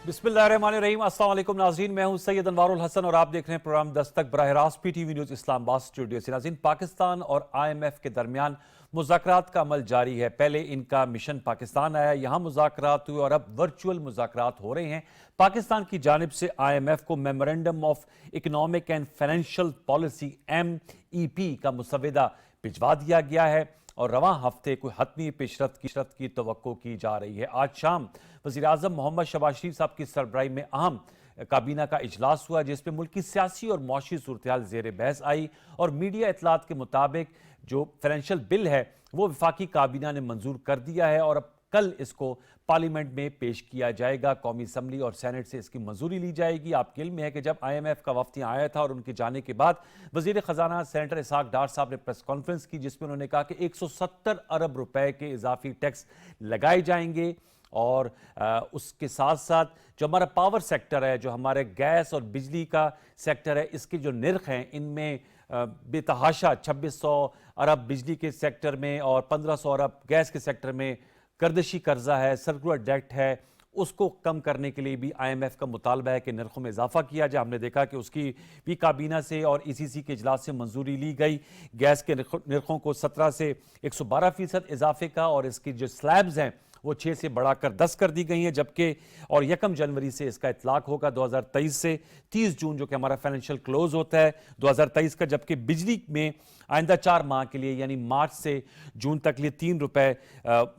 बिस्मिल्लाहिर्रहमानिर्रहीम। अस्सलाम वालेकुम नाज़रीन, मैं हूं सैयद अनवारुल हसन और आप देख रहे हैं प्रोग्राम दस्तक बराह रास्त पीटीवी न्यूज़ इस्लामाबाद स्टूडियो से। नाज़रीन, पाकिस्तान और IMF के दरमियान मुज़ाकरात का अमल जारी है। पहले इनका मिशन पाकिस्तान आया, यहाँ मुज़ाकरात हुए और अब वर्चुअल मुज़ाकरात हो रहे हैं। पाकिस्तान की जानिब से IMF को memorandum of economic and financial policy MEP का मुसव्वदा भिजवा दिया गया है और रवां हफ्ते कोई हतमी पेशरफ्त की तवक्को की जा रही है। आज शाम वज़ीर आज़म मोहम्मद शहबाज शरीफ साहब की सरबराही में अहम काबीना का इजलास हुआ, जिसमें मुल्क की सियासी और मौशी सूरत-ए-हाल ज़ेर बहस आई और मीडिया इतलात के मुताबिक जो फाइनेंशियल बिल है वो वफाकी काबीना ने मंजूर कर दिया है और अब कल इसको पार्लियामेंट में पेश किया जाएगा। कौमी असम्बली और सेनेट से इसकी मंजूरी ली जाएगी। आपके इल्म में है कि जब IMF का वफ्द यहाँ आया था और उनके जाने के बाद वजीर खजाना सेनेटर इसाक डार साहब ने प्रेस कॉन्फ्रेंस की, जिसमें उन्होंने कहा कि 170 अरब रुपए के इजाफी टैक्स लगाए जाएंगे और उसके साथ साथ जो हमारा पावर सेक्टर है, जो हमारे गैस और बिजली का सेक्टर है, इसके जो निर्ख हैं इनमें बेतहाशा 2600 अरब बिजली के सेक्टर में और 1500 अरब गैस के सेक्टर में गर्दिशी कर्जा है, सर्कुलर डेट है, उसको कम करने के लिए भी IMF का मुतालबा है कि नरखों में इजाफा किया जाए। हमने देखा कि उसकी भी काबीना से और ECC के इजलास से मंजूरी ली गई। गैस के नरखों को 17 से 112% इजाफे का और इसकी जो स्लैब्स हैं वो 6 से बढ़ाकर 10 कर दी गई हैं, जबकि और 1 जनवरी से इसका इतलाक होगा 2023 से 30 जून जो कि हमारा फाइनेंशियल क्लोज होता है 2023 का। जबकि बिजली में आइंदा 4 माह के लिए यानी मार्च से जून तक लिए 3 रुपए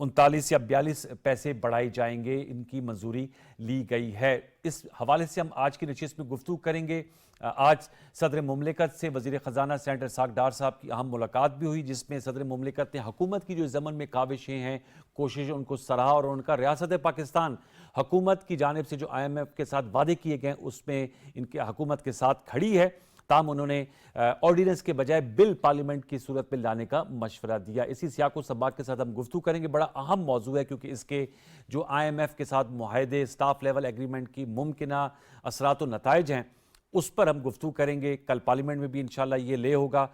39 या 42 पैसे बढ़ाए जाएंगे, इनकी मंजूरी ली गई है। इस हवाले से हम आज की नशिस्त में गुफ्तगू करेंगे। आज सदर मुमलिकत से वजीर खजाना सेनेटर इसाक डार साहब की अहम मुलाकात भी हुई, जिसमें सदर मुमलिकत ने हुकूमत की जो ज़मन में काविशें हैं, कोशिशें, उनको सराहा और उनका रियासत पाकिस्तान हुकूमत की जानिब से जो IMF के साथ वादे किए गए उसमें इनके हुकूमत के साथ खड़ी है। ताम उन्होंने ऑर्डिनेंस के बजाय बिल पार्लियामेंट की सूरत में लाने का मशवरा दिया। इसी सियाको सबाक के साथ हम गुफ्तगू करेंगे। बड़ा अहम मौजू है क्योंकि इसके जो IMF के साथ मुआहदे, स्टाफ लेवल एग्रीमेंट की मुमकिना असरात व नताइज हैं उस पर हम गुफ्तगू करेंगे। कल पार्लियामेंट में भी इंशाल्लाह ये ले होगा।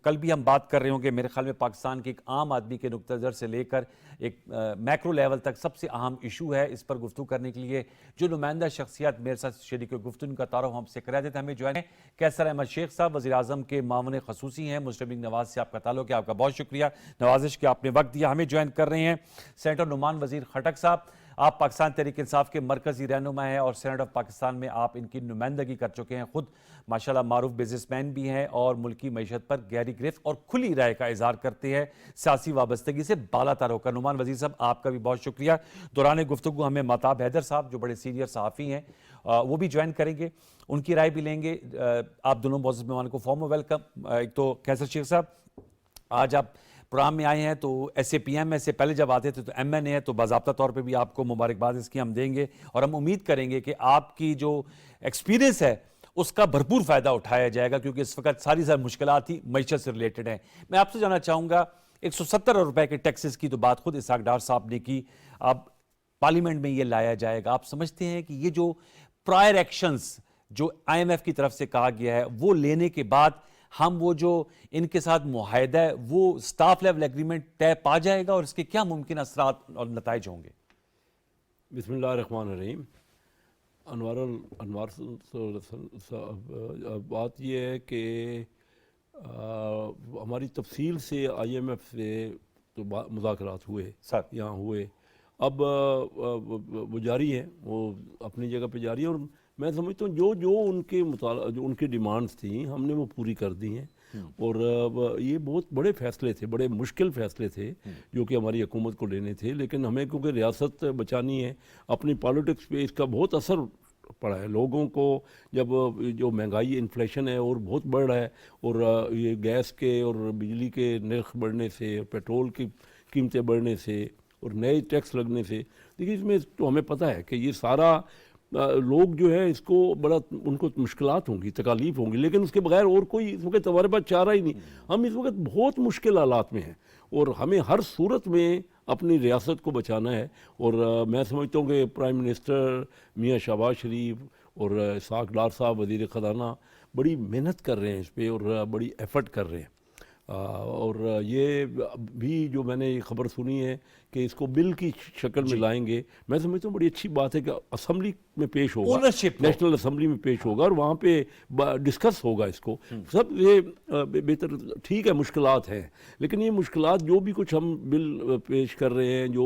कल भी हम बात कर रहे होंगे मेरे ख्याल में पाकिस्तान के एक आम आदमी के नुक्ता नज़र से लेकर एक मैक्रो लेवल तक सबसे अहम इशू है। इस पर गुफ्तगू करने के लिए जो नुमाइंदा शख्सियत मेरे साथ शरीक गुफ्तगू का तारुफ हमसे करा देते हमें ज्वाइन है कैसर अहमद शेख साहब, वज़ीर आज़म के मामून खसूसी हैं। मुस्लिम लीग नवाज से आपका ताल्लुक है, आपका बहुत शुक्रिया नवाजिश कि आपने वक्त दिया। हमें ज्वाइन कर रहे हैं सेनेटर नुमान वज़ीर खटक साहब। आप पाकिस्तान तहरीक इंसाफ के मरकजी रहनुमा हैं और सेनेट ऑफ पाकिस्तान में आप इनकी नुमाइंदगी कर चुके हैं। खुद माशाल्लाह मारूफ बिजनेसमैन भी हैं और मुल्की मईशत पर गहरी गिरफ्त और खुली राय का इजहार करते हैं, सियासी वाबस्तगी से बालातर होकर। नुमान वजीर साहब, आपका भी बहुत शुक्रिया। दौरान गुफ्तगू हमें महताब हैदर साहब जो बड़े सीनियर सहाफ़ी हैं वो भी ज्वाइन करेंगे, उनकी राय भी लेंगे। आप दोनों मौजूद मेहमान को फॉर्म वेलकम। एक तो कैसर शेख साहब, आज आप प्रोग्राम में आए हैं तो SAPM से पहले जब आते थे तो MNA है, तो बाज़ाब्ता तौर पे भी आपको मुबारकबाद इसकी हम देंगे और हम उम्मीद करेंगे कि आपकी जो एक्सपीरियंस है उसका भरपूर फ़ायदा उठाया जाएगा क्योंकि इस वक्त सारी मुश्किलात ही मईशत से रिलेटेड हैं। मैं आपसे जानना चाहूँगा 170 रुपए के टैक्सेस की तो बात खुद इसाक डार साहब ने की, अब पार्लियामेंट में ये लाया जाएगा। आप समझते हैं कि ये जो प्रायर एक्शंस जो IMF की तरफ से कहा गया है वो लेने के बाद हम वो जो इनके साथ मुआहदा है वो स्टाफ लेवल एग्रीमेंट तय पा जाएगा और इसके क्या मुमकिन असरात और नताइज होंगे? बिस्मिल्लाहिर्रहमानिर्रहीम। अनवार बात यह है कि हमारी तफसील से IMF से तो मुज़ाकरात हुए सर, यहाँ हुए, अब वो जारी है, वो अपनी जगह पे जारी है और मैं समझता हूँ जो उनकी डिमांड्स थी हमने वो पूरी कर दी हैं। और ये बहुत बड़े फैसले थे, बड़े मुश्किल फैसले थे जो कि हमारी हुकूमत को लेने थे, लेकिन हमें क्योंकि रियासत बचानी है, अपनी पॉलिटिक्स पे इसका बहुत असर पड़ा है लोगों को। जब जो महंगाई इन्फ्लेशन है और बहुत बढ़ रहा है और ये गैस के और बिजली के नर्ख बढ़ने से, पेट्रोल की कीमतें बढ़ने से और नए टैक्स लगने से, देखिए इसमें तो हमें पता है कि ये सारा लोग जो है इसको बड़ा उनको मुश्किलात होंगी, तकालीफ होंगी, लेकिन उसके बगैर और कोई इस वक्त हमारे पास चारा ही नहीं। हम इस वक्त बहुत मुश्किल हालात में हैं और हमें हर सूरत में अपनी रियासत को बचाना है। और मैं समझता हूँ कि प्राइम मिनिस्टर मियाँ शहबाज शरीफ और इसाक डार साहब वज़ीर ख़ज़ाना बड़ी मेहनत कर रहे हैं इस पर और बड़ी एफर्ट कर रहे हैं। और ये भी जो मैंने ये खबर सुनी है कि इसको बिल की शक्ल में लाएंगे, मैं समझता हूँ बड़ी अच्छी बात है कि असेंबली में पेश होगा, ओनरशिप नेशनल असेंबली में पेश होगा और वहाँ पे डिस्कस होगा इसको सब। ये बेहतर, ठीक है, मुश्किलात हैं, लेकिन ये मुश्किलात जो भी कुछ हम बिल पेश कर रहे हैं, जो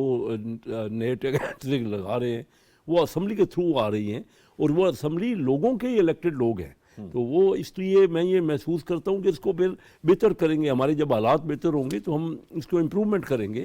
नए टैक्स लगा रहे हैं, वो असेंबली के थ्रू आ रही हैं और वो असेंबली लोगों के इलेक्टेड लोग हैं। तो वो इसलिए मैं ये महसूस करता हूँ कि इसको फिर बेहतर करेंगे, हमारे जब हालात बेहतर होंगे तो हम इसको इम्प्रूवमेंट करेंगे।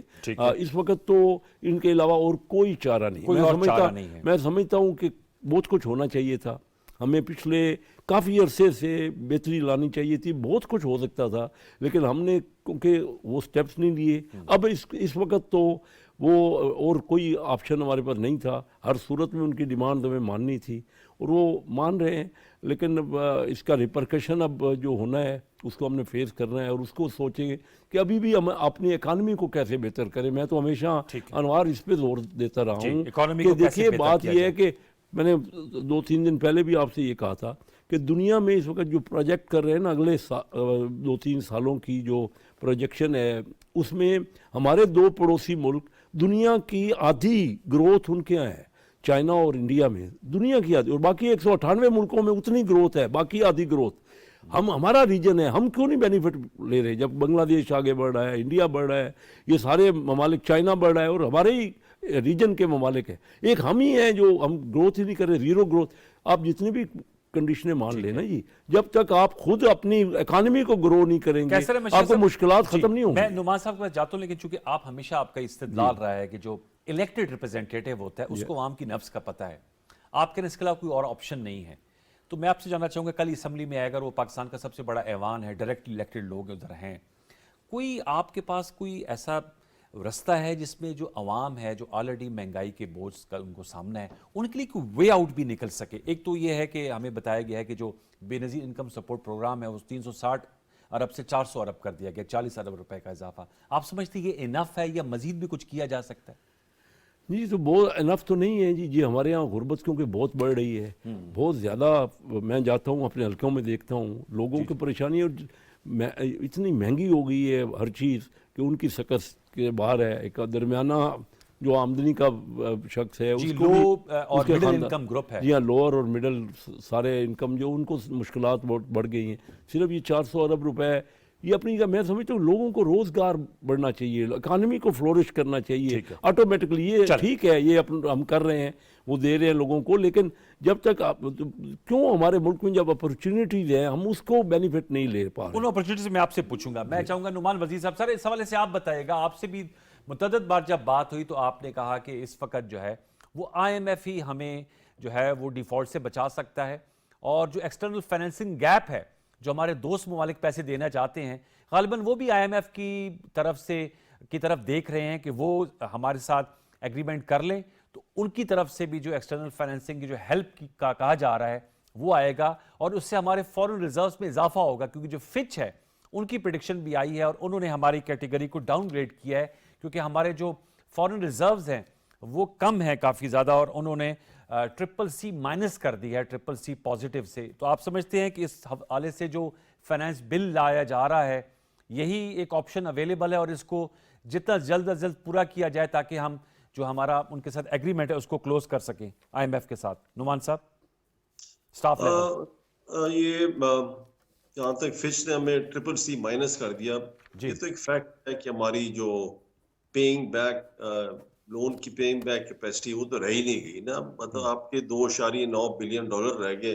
इस वक्त तो इनके अलावा और कोई चारा नहीं। मैं समझता हूँ कि बहुत कुछ होना चाहिए था, हमें पिछले काफ़ी अरसे से बेहतरी लानी चाहिए थी, बहुत कुछ हो सकता था, लेकिन हमने क्योंकि वो स्टेप्स नहीं लिए। अब इस वक्त तो वो और कोई ऑप्शन हमारे पास नहीं था, हर सूरत में उनकी डिमांड हमें माननी थी और वो मान रहे हैं, लेकिन इसका रिपरकशन अब जो होना है उसको हमने फेस करना है और उसको सोचेंगे कि अभी भी हम अपनी इकानमी को कैसे बेहतर करें। मैं तो हमेशा अनवार इस पे जोर देता रहा हूँ कि देखिए बात यह है कि मैंने 2-3 दिन पहले भी आपसे ये कहा था कि दुनिया में इस वक्त जो प्रोजेक्ट कर रहे हैं ना, अगले 2-3 सालों की जो प्रोजेक्शन है, उसमें हमारे 2 पड़ोसी मुल्क, दुनिया की आधी ग्रोथ उनके यहाँ है, चाइना और इंडिया में दुनिया की आधी, और बाकी 198 मुल्कों में उतनी ग्रोथ है, बाकी आधी ग्रोथ हमारा रीजन है। हम क्यों नहीं बेनिफिट ले रहे? जब बांग्लादेश आगे बढ़ रहा है, इंडिया बढ़ रहा है, ये सारे ममालिक, चाइना बढ़ रहा है और हमारे ही रीजन के ममालिक हैं, एक हम ही हैं जो हम ग्रोथ ही नहीं कर रहे, जीरो ग्रोथ। आप जितनी भी कंडीशनें मान लेना जी, जब तक आप खुद अपनी इकोनॉमी को ग्रो नहीं करेंगे आपको मुश्किलात खत्म नहीं होंगी। मैं नुमान साहब के पास जाता हूं, लेकिन चूंकि आप हमेशा, आपका इस्तेदलाल रहा है कि जो इलेक्टेड रिप्रेजेंटेटिव होता है उसको आवाम की नफ्स का पता है, आपके इसके अलावा कोई और ऑप्शन नहीं है। तो मैं आपसे जानना चाहूंगा, कल असेंबली में आएगा, वो पाकिस्तान का सबसे बड़ा ऐवान है, डायरेक्ट इलेक्टेड लोग उधर हैं, कोई आपके पास कोई ऐसा रास्ता है जिसमें जो अवाम है, जो ऑलरेडी महंगाई के बोझ का उनको सामना है, उनके लिए कोई वे आउट भी निकल सके? एक तो ये है कि हमें बताया गया है कि जो बेनज़ीर इनकम सपोर्ट प्रोग्राम है, उस 360 अरब से 400 अरब कर दिया गया, 40 अरब रुपए का इजाफा। आप समझते ये इनफ है या मजीद भी कुछ किया जा सकता है? जी, तो बहुत इनफ तो नहीं है जी। हमारे यहाँ गुर्बत क्योंकि बहुत बढ़ रही है, बहुत ज़्यादा। मैं जाता हूँ अपने हल्कों में, देखता हूँ लोगों की परेशानी, और इतनी महंगी हो गई है हर चीज़ कि उनकी सकस के बाहर है। एक दरमियाना जो आमदनी का शख्स है, उसको और मिडिल इनकम ग्रुप है, जी हाँ, लोअर और मिडिल सारे इनकम जो, उनको मुश्किलात बहुत बढ़ गई हैं। सिर्फ ये 400 अरब रुपए, ये अपनी, मैं समझता हूँ लोगों को रोजगार बढ़ना चाहिए, इकानमी को फ्लोरिश करना चाहिए ऑटोमेटिकली। ये ठीक है, ये हम कर रहे हैं, वो दे रहे हैं लोगों को, लेकिन जब तक क्यों हमारे मुल्क में जब अपॉर्चुनिटीज हैं हम उसको बेनिफिट नहीं ले पा रहे। उन अपॉर्चुनिटीज मैं आपसे पूछूंगा। मैं चाहूंगा नुमान वजीर साहब, सर इस हवाले से आप बताइएगा, आपसे भी मुतअद्दिद बार जब बात हुई तो आपने कहा कि इस वक्त जो है वो IMF ही हमें जो है वो डिफॉल्ट से बचा सकता है, और जो एक्सटर्नल फाइनेंसिंग गैप है, जो हमारे दोस्त ममालिक पैसे देना चाहते हैं, गालिबन वो भी IMF की तरफ देख रहे हैं कि वो हमारे साथ एग्रीमेंट कर लें, तो उनकी तरफ से भी जो एक्सटर्नल फाइनेंसिंग की जो हेल्प का कहा जा रहा है वो आएगा, और उससे हमारे फॉरेन रिजर्व्स में इजाफा होगा। क्योंकि जो फिच है उनकी प्रेडिक्शन भी आई है और उन्होंने हमारी कैटेगरी को डाउनग्रेड किया है, क्योंकि हमारे जो फॉरेन रिजर्व्स हैं वो कम है काफ़ी ज़्यादा, और उन्होंने CCC- कर दी है CCC पॉजिटिव से। तो आप समझते हैं कि इस हवाले से जो फाइनेंस बिल लाया जा रहा है, यही एक ऑप्शन अवेलेबल है, और इसको जितना जल्द अज जल्द पूरा किया जाए ताकि हम जो हमारा उनके साथ एग्रीमेंट है उसको क्लोज कर सकें IMF के साथ? नुमान साहब, स्टाफ ये जहाँ तक फिच ने हमें CCC- कर दिया, ये तो एक फैक्ट है कि हमारी जो पेइंग बैक लोन की पेइंग बैक कैपेसिटी वो तो रह ही नहीं गई ना। मतलब आपके $2.9 बिलियन रह गए,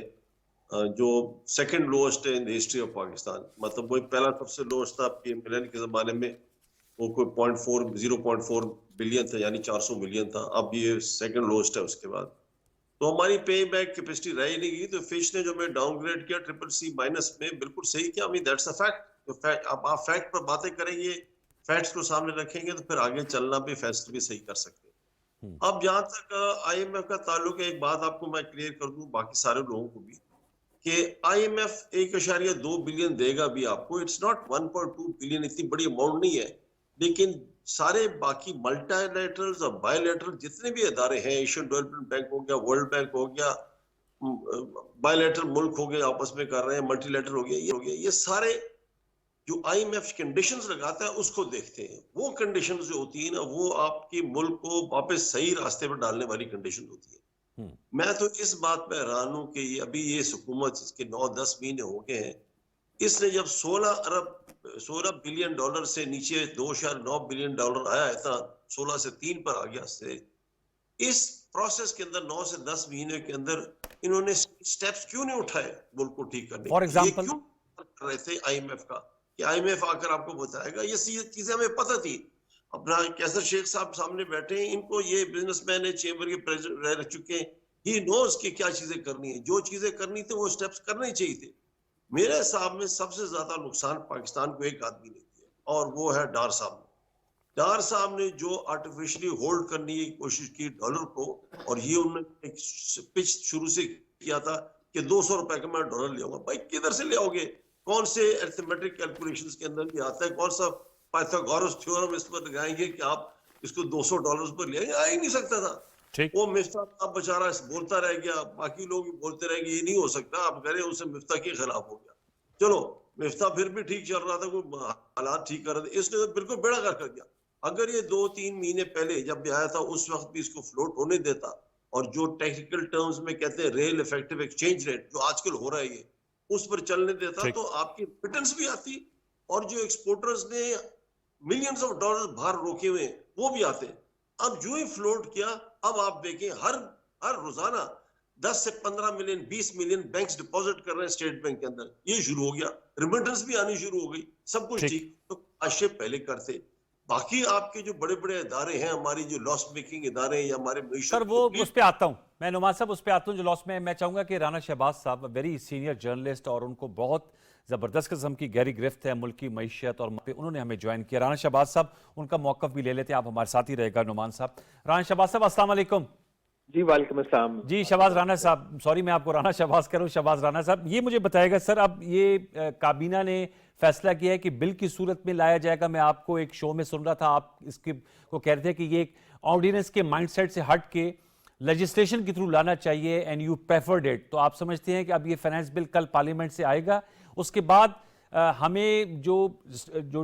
जो सेकंड लोएस्ट है in the history of Pakistan. मतलब वो पहला सबसे लोएस्ट था आपके मिलन के जमाने में, वो कोई 0.4 बिलियन था, यानी 400 मिलियन था। अब ये सेकंड लोएस्ट है उसके बाद। तो हमारी पे बैक कैपेसिटी रह ही नहीं गई। तो फिच ने जो हमें डाउनग्रेड किया CCC- में, बिल्कुल सही किया। That's a fact. अब आप फैक्ट पर बातें करेंगे, फैक्ट्स को सामने रखेंगे, तो फिर आगे चलना भी, फैसले भी सही कर सकते हैं। अब जहां तक IMF का ताल्लुक है, एक बात आपको मैं क्लियर कर दूं, बाकी सारे लोगों को भी, कि IMF 1.2 बिलियन देगा भी आपको। इट्स नॉट 1.2 बिलियन, इतनी बड़ी अमाउंट नहीं है। लेकिन सारे बाकी मल्टीलैटरल्स और बायलैटरल जितने भी इदारे हैं, एशियन डेवलपमेंट बैंक हो गया, वर्ल्ड बैंक हो गया, बायलैटरल मुल्क हो गए आपस में कर रहे हैं, मल्टीलैटरल हो गया, ये सारे जो IMF कंडीशंस लगाता है उसको देखते हैं। वो कंडीशंस जो होती है ना, वो आपके मुल्क को वापस सही रास्ते पर डालने वाली कंडीशन होती है। मैं तो इस बात पे हैरान हूं कि अभी ये हुकूमत इसके 9-10 महीने हो गए हैं, इसने जब 16 बिलियन डॉलर से नीचे 2.9 बिलियन डॉलर आया, इतना 16 से 3 पर आ गया से, इस प्रोसेस के अंदर 9 से 10 महीने के अंदर इन्होंने स्टेप्स क्यों नहीं उठाए मुल्क को ठीक करने फॉर के लिए? ये एग्जाम्पल, क्यों कर रहे थे IMF का कि IMF आकर आपको बताएगा? ये चीजें हमें पता थी। अपना कैसर शेख साहब सामने बैठे हैं, इनको ये बिजनेसमैन है, चेंबर के प्रेसिडेंट रह चुके हैं, ही नोज कि क्या चीजें करनी है। जो चीजें करनी थी वो स्टेप्स करने ही चाहिए थे। मेरे हिसाब में सबसे ज्यादा नुकसान पाकिस्तान को एक आदमी ने किया और वो है डार साहब ने। डार साहब ने जो आर्टिफिशियली होल्ड करने की कोशिश की डॉलर को, और ये उन्होंने एक पिच शुरू से किया था कि 200 रुपए का मैं डॉलर ले आऊंगा। भाई किधर से ले आओगे? कौन से अरिथमेटिक कैलकुलेशंस के अंदर ये आता है? कौन सा पाइथागोरस थ्योरम इस पर लगाएंगे कि आप इसको $200 पर ले आएंगे? आ ही नहीं सकता था। ठीक। वो मिफ्ता साहब बेचारा बोलता रह गया, बाकी लोग भी बोलते रह गए ये नहीं हो सकता। आप कह रहे उसे मिफ्ता के खिलाफ हो गया। चलो, मिफ्ता फिर भी ठीक चल रहा था, कोई हालात ठीक कर रहे थे, इसने तो बिल्कुल बेड़ा कर दिया। अगर ये 2-3 महीने पहले जब भी आया था उस वक्त भी इसको फ्लोट होने देता, और जो टेक्निकल टर्म्स में कहते हैं रियल इफेक्टिव एक्सचेंज रेट जो आजकल हो रहा है ये, उस पर चलने देता ठीक। तो आपकी रिटर्न्स भी आती, और जो एक्सपोर्टर्स ने मिलियंस ऑफ डॉलर बाहर रोके हुए हैं वो भी आते। अब जो ही फ्लोट किया, अब आप देखें हर रोजाना 10 से 15 मिलियन 20 मिलियन बैंक्स डिपॉजिट कर रहे हैं स्टेट बैंक के अंदर। ये शुरू हो गया, रिमिटेंस भी आनी शुरू हो गई, सब कुछ ठीक। ठीक। तो काश पहले करते। बाकी आपके जो बड़े बड़े इदारे हैं, हमारी जो लॉस मेकिंग इदारे हैं या हमारे सर वो उस पे आता हूं मैं, नुमान साहब उस पे आता हूं जो लॉस में। मैं चाहूंगा कि राना शहबाज साहब वेरी सीनियर जर्नलिस्ट, और उनको बहुत जबरदस्त किस्म की गहरी गिरफ्त है मुल्क की मईशत, और उन्होंने हमें ज्वाइन किया। राना शहबाज साहब, उनका मौकफ भी ले लेते हैं, आप हमारे साथ ही रहेगा नुमान साहब। राना शहबाज साहब अस्सलाम वालेकुम। जी वालेकुम अस्सलाम। जी शहबाज राना साहब, सॉरी मैं आपको राना शहबाज कह रहा हूँ। शहबाज राना साहब, ये मुझे बताएगा सर, अब ये काबीना ने फैसला किया है कि बिल की सूरत में लाया जाएगा। मैं आपको एक शो में सुन रहा था, आप इसके को कह रहे थे कि ये एक ऑर्डिनेंस के माइंडसेट से हट के लेजिस्लेशन के थ्रू लाना चाहिए, एंड यू प्रेफर्ड इट। तो आप समझते हैं कि अब ये फाइनेंस बिल कल पार्लियामेंट से आएगा, उसके बाद हमें जो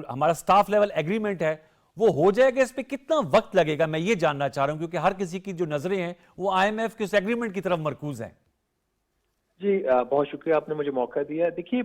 हमारा स्टाफ लेवल एग्रीमेंट है वो हो जाएगा? इस पे कितना वक्त लगेगा, मैं ये जानना चाह रहा हूं, क्योंकि हर किसी की जो नजरें हैं वो IMF के उस एग्रीमेंट की तरफ मरकूज हैं। जी बहुत शुक्रिया, आपने मुझे मौका दिया। देखिए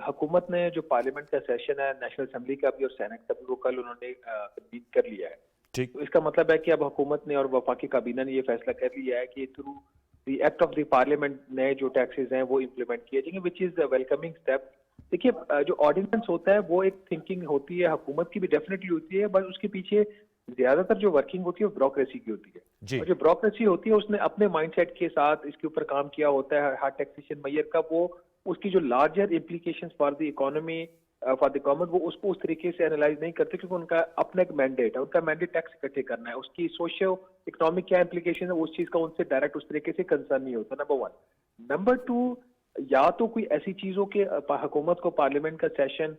हुकूमत ने जो पार्लियामेंट का सेशन है, नेशनल असेंबली का भी और सेनेट का भी, वो कल उन्होंने कन्वीन कर लिया है। ठीक। तो इसका मतलब है कि अब हुकूमत ने और वफाकी काबीना ने ये फैसला कर लिया है कि through the act of the parliament नए जो टैक्सेस हैं वो इम्प्लीमेंट किए जाएंगे, which is the welcoming step. देखिए जो ऑर्डिनेंस होता है वो एक थिंकिंग होती है, हुकूमत की भी डेफिनेटली होती है, बस उसके पीछे ज्यादातर जो वर्किंग होती है वो ब्यूरोक्रेसी की होती है। और जो ब्यूरोक्रेसी होती है उसने अपने माइंडसेट के साथ इसके ऊपर काम किया होता है, हार्ड टैक्सेशन मेजर का, वो उसकी जो larger implications for the economy for the government, वो उसको उस तरीके से एनालाइज नहीं करते, क्योंकि उनका अपना एक मैंडेट है, उनका मैंडेट टैक्स इकट्ठे करना है, उसकी सोशियो इकोनॉमिक क्या इम्प्लीकेशन है उस चीज का उनसे डायरेक्ट उस तरीके से कंसर्न नहीं होता, नंबर वन। नंबर टू, या तो कोई ऐसी चीजों के हुकूमत को पार्लियामेंट का सेशन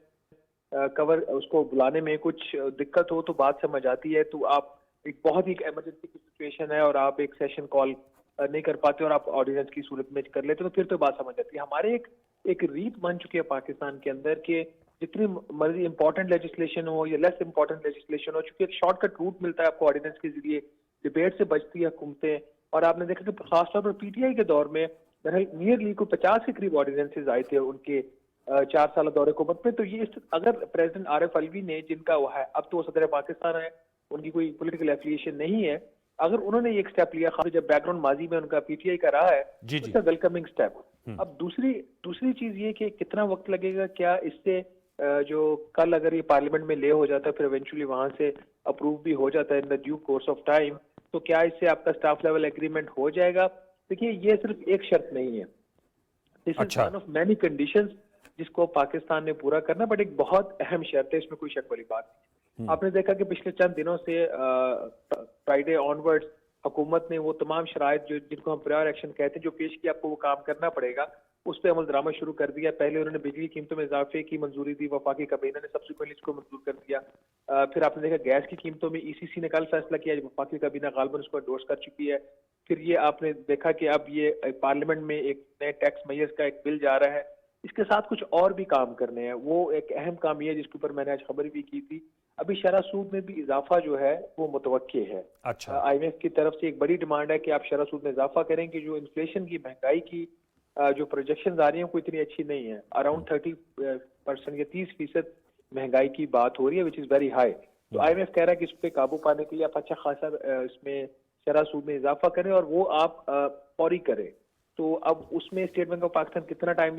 कवर उसको बुलाने में कुछ दिक्कत हो तो बात समझ आती है, तो आप एक बहुत ही इमरजेंसी की सिचुएशन है और आप एक सेशन कॉल नहीं कर पाते और आप ऑर्डिनेंस की सूरत में कर लेते, तो फिर तो बात समझ आती है। हमारे एक रीत बन चुकी है पाकिस्तान के अंदर कि जितनी मर्जी इंपॉर्टेंट लेजिस्लेशन हो या लेस इंपॉर्टेंट लेजिस्लेशन हो, चूंकि एक शॉर्टकट रूट मिलता है आपको ऑर्डिनेंस के जरिए, डिबेट से बचती है हुकूमतें। और आपने देखा कि खासतौर पर PTI के दौर में नियरली को 50 के करीब ऑर्डिनेंसेज आए थे उनके 4 साल दौरे हुकूमत में। तो ये अगर प्रेसिडेंट आरिफ अलवी ने, जिनका वो है अब तो वो सदर पाकिस्तान है, उनकी कोई पॉलिटिकल एफिलिएशन नहीं है, अगर उन्होंने ये एक स्टेप लिया, खास जब बैकग्राउंड माजी में उनका PTI का रहा है, उसका वेलकमिंग स्टेप। अब दूसरी चीज ये कि कितना वक्त लगेगा, क्या इससे जो कल अगर ये पार्लियामेंट में ले हो जाता है फिर इवेंचुअली वहां से अप्रूव भी हो जाता है in the due course of time, तो क्या इससे आपका स्टाफ लेवल एग्रीमेंट हो जाएगा? देखिए ये सिर्फ एक शर्त नहीं है, this is one of many conditions जिसको पाकिस्तान ने पूरा करना, बट एक बहुत अहम शर्त है, इसमें कोई शक वाली बात नहीं। आपने देखा कि पिछले चंद दिनों से फ्राइडे ऑनवर्ड्स हुकूमत ने वो तमाम शराइत जिनको हम प्रायर एक्शन कहते हैं जो पेश किया, आपको वो काम करना पड़ेगा, उस पर अमल दरामद शुरू कर दिया। पहले उन्होंने बिजली कीमतों में इजाफे की मंजूरी दी, वफाकी काबीना ने सब्सिक्वेंटली इसको मंजूर कर दिया। फिर आपने देखा गैस की कीमतों में ECC ने कल फैसला किया, वफाकी काबीना गालबन उसको एंडोर्स कर चुकी है। फिर ये आपने देखा कि अब ये पार्लियामेंट में एक नए टैक्स मेजर्स का एक बिल जा रहा है, इसके साथ कुछ और भी काम करने हैं। वो एक अहम काम ये है जिसके ऊपर मैंने आज खबर भी की थी, अभी शरह सूद में भी इजाफा जो है वो मुतवक्के है। अच्छा। IMF की तरफ से एक बड़ी डिमांड है कि आप शरह सूद में इजाफा करें कि जो इन्फ्लेशन की, महंगाई की जो प्रोजेक्शन आ रही है वो इतनी अच्छी नहीं है। अराउंड 30% या 30% महंगाई की बात हो रही है, विच इज वेरी हाई। तो IMF कह रहा है कि इस पे काबू पाने के लिए आप अच्छा खासा इसमें शरह सूद में इजाफा करें और वो आप फौरी करें। तो अब उसमें स्टेट बैंक ऑफ पाकिस्तान कितना टाइम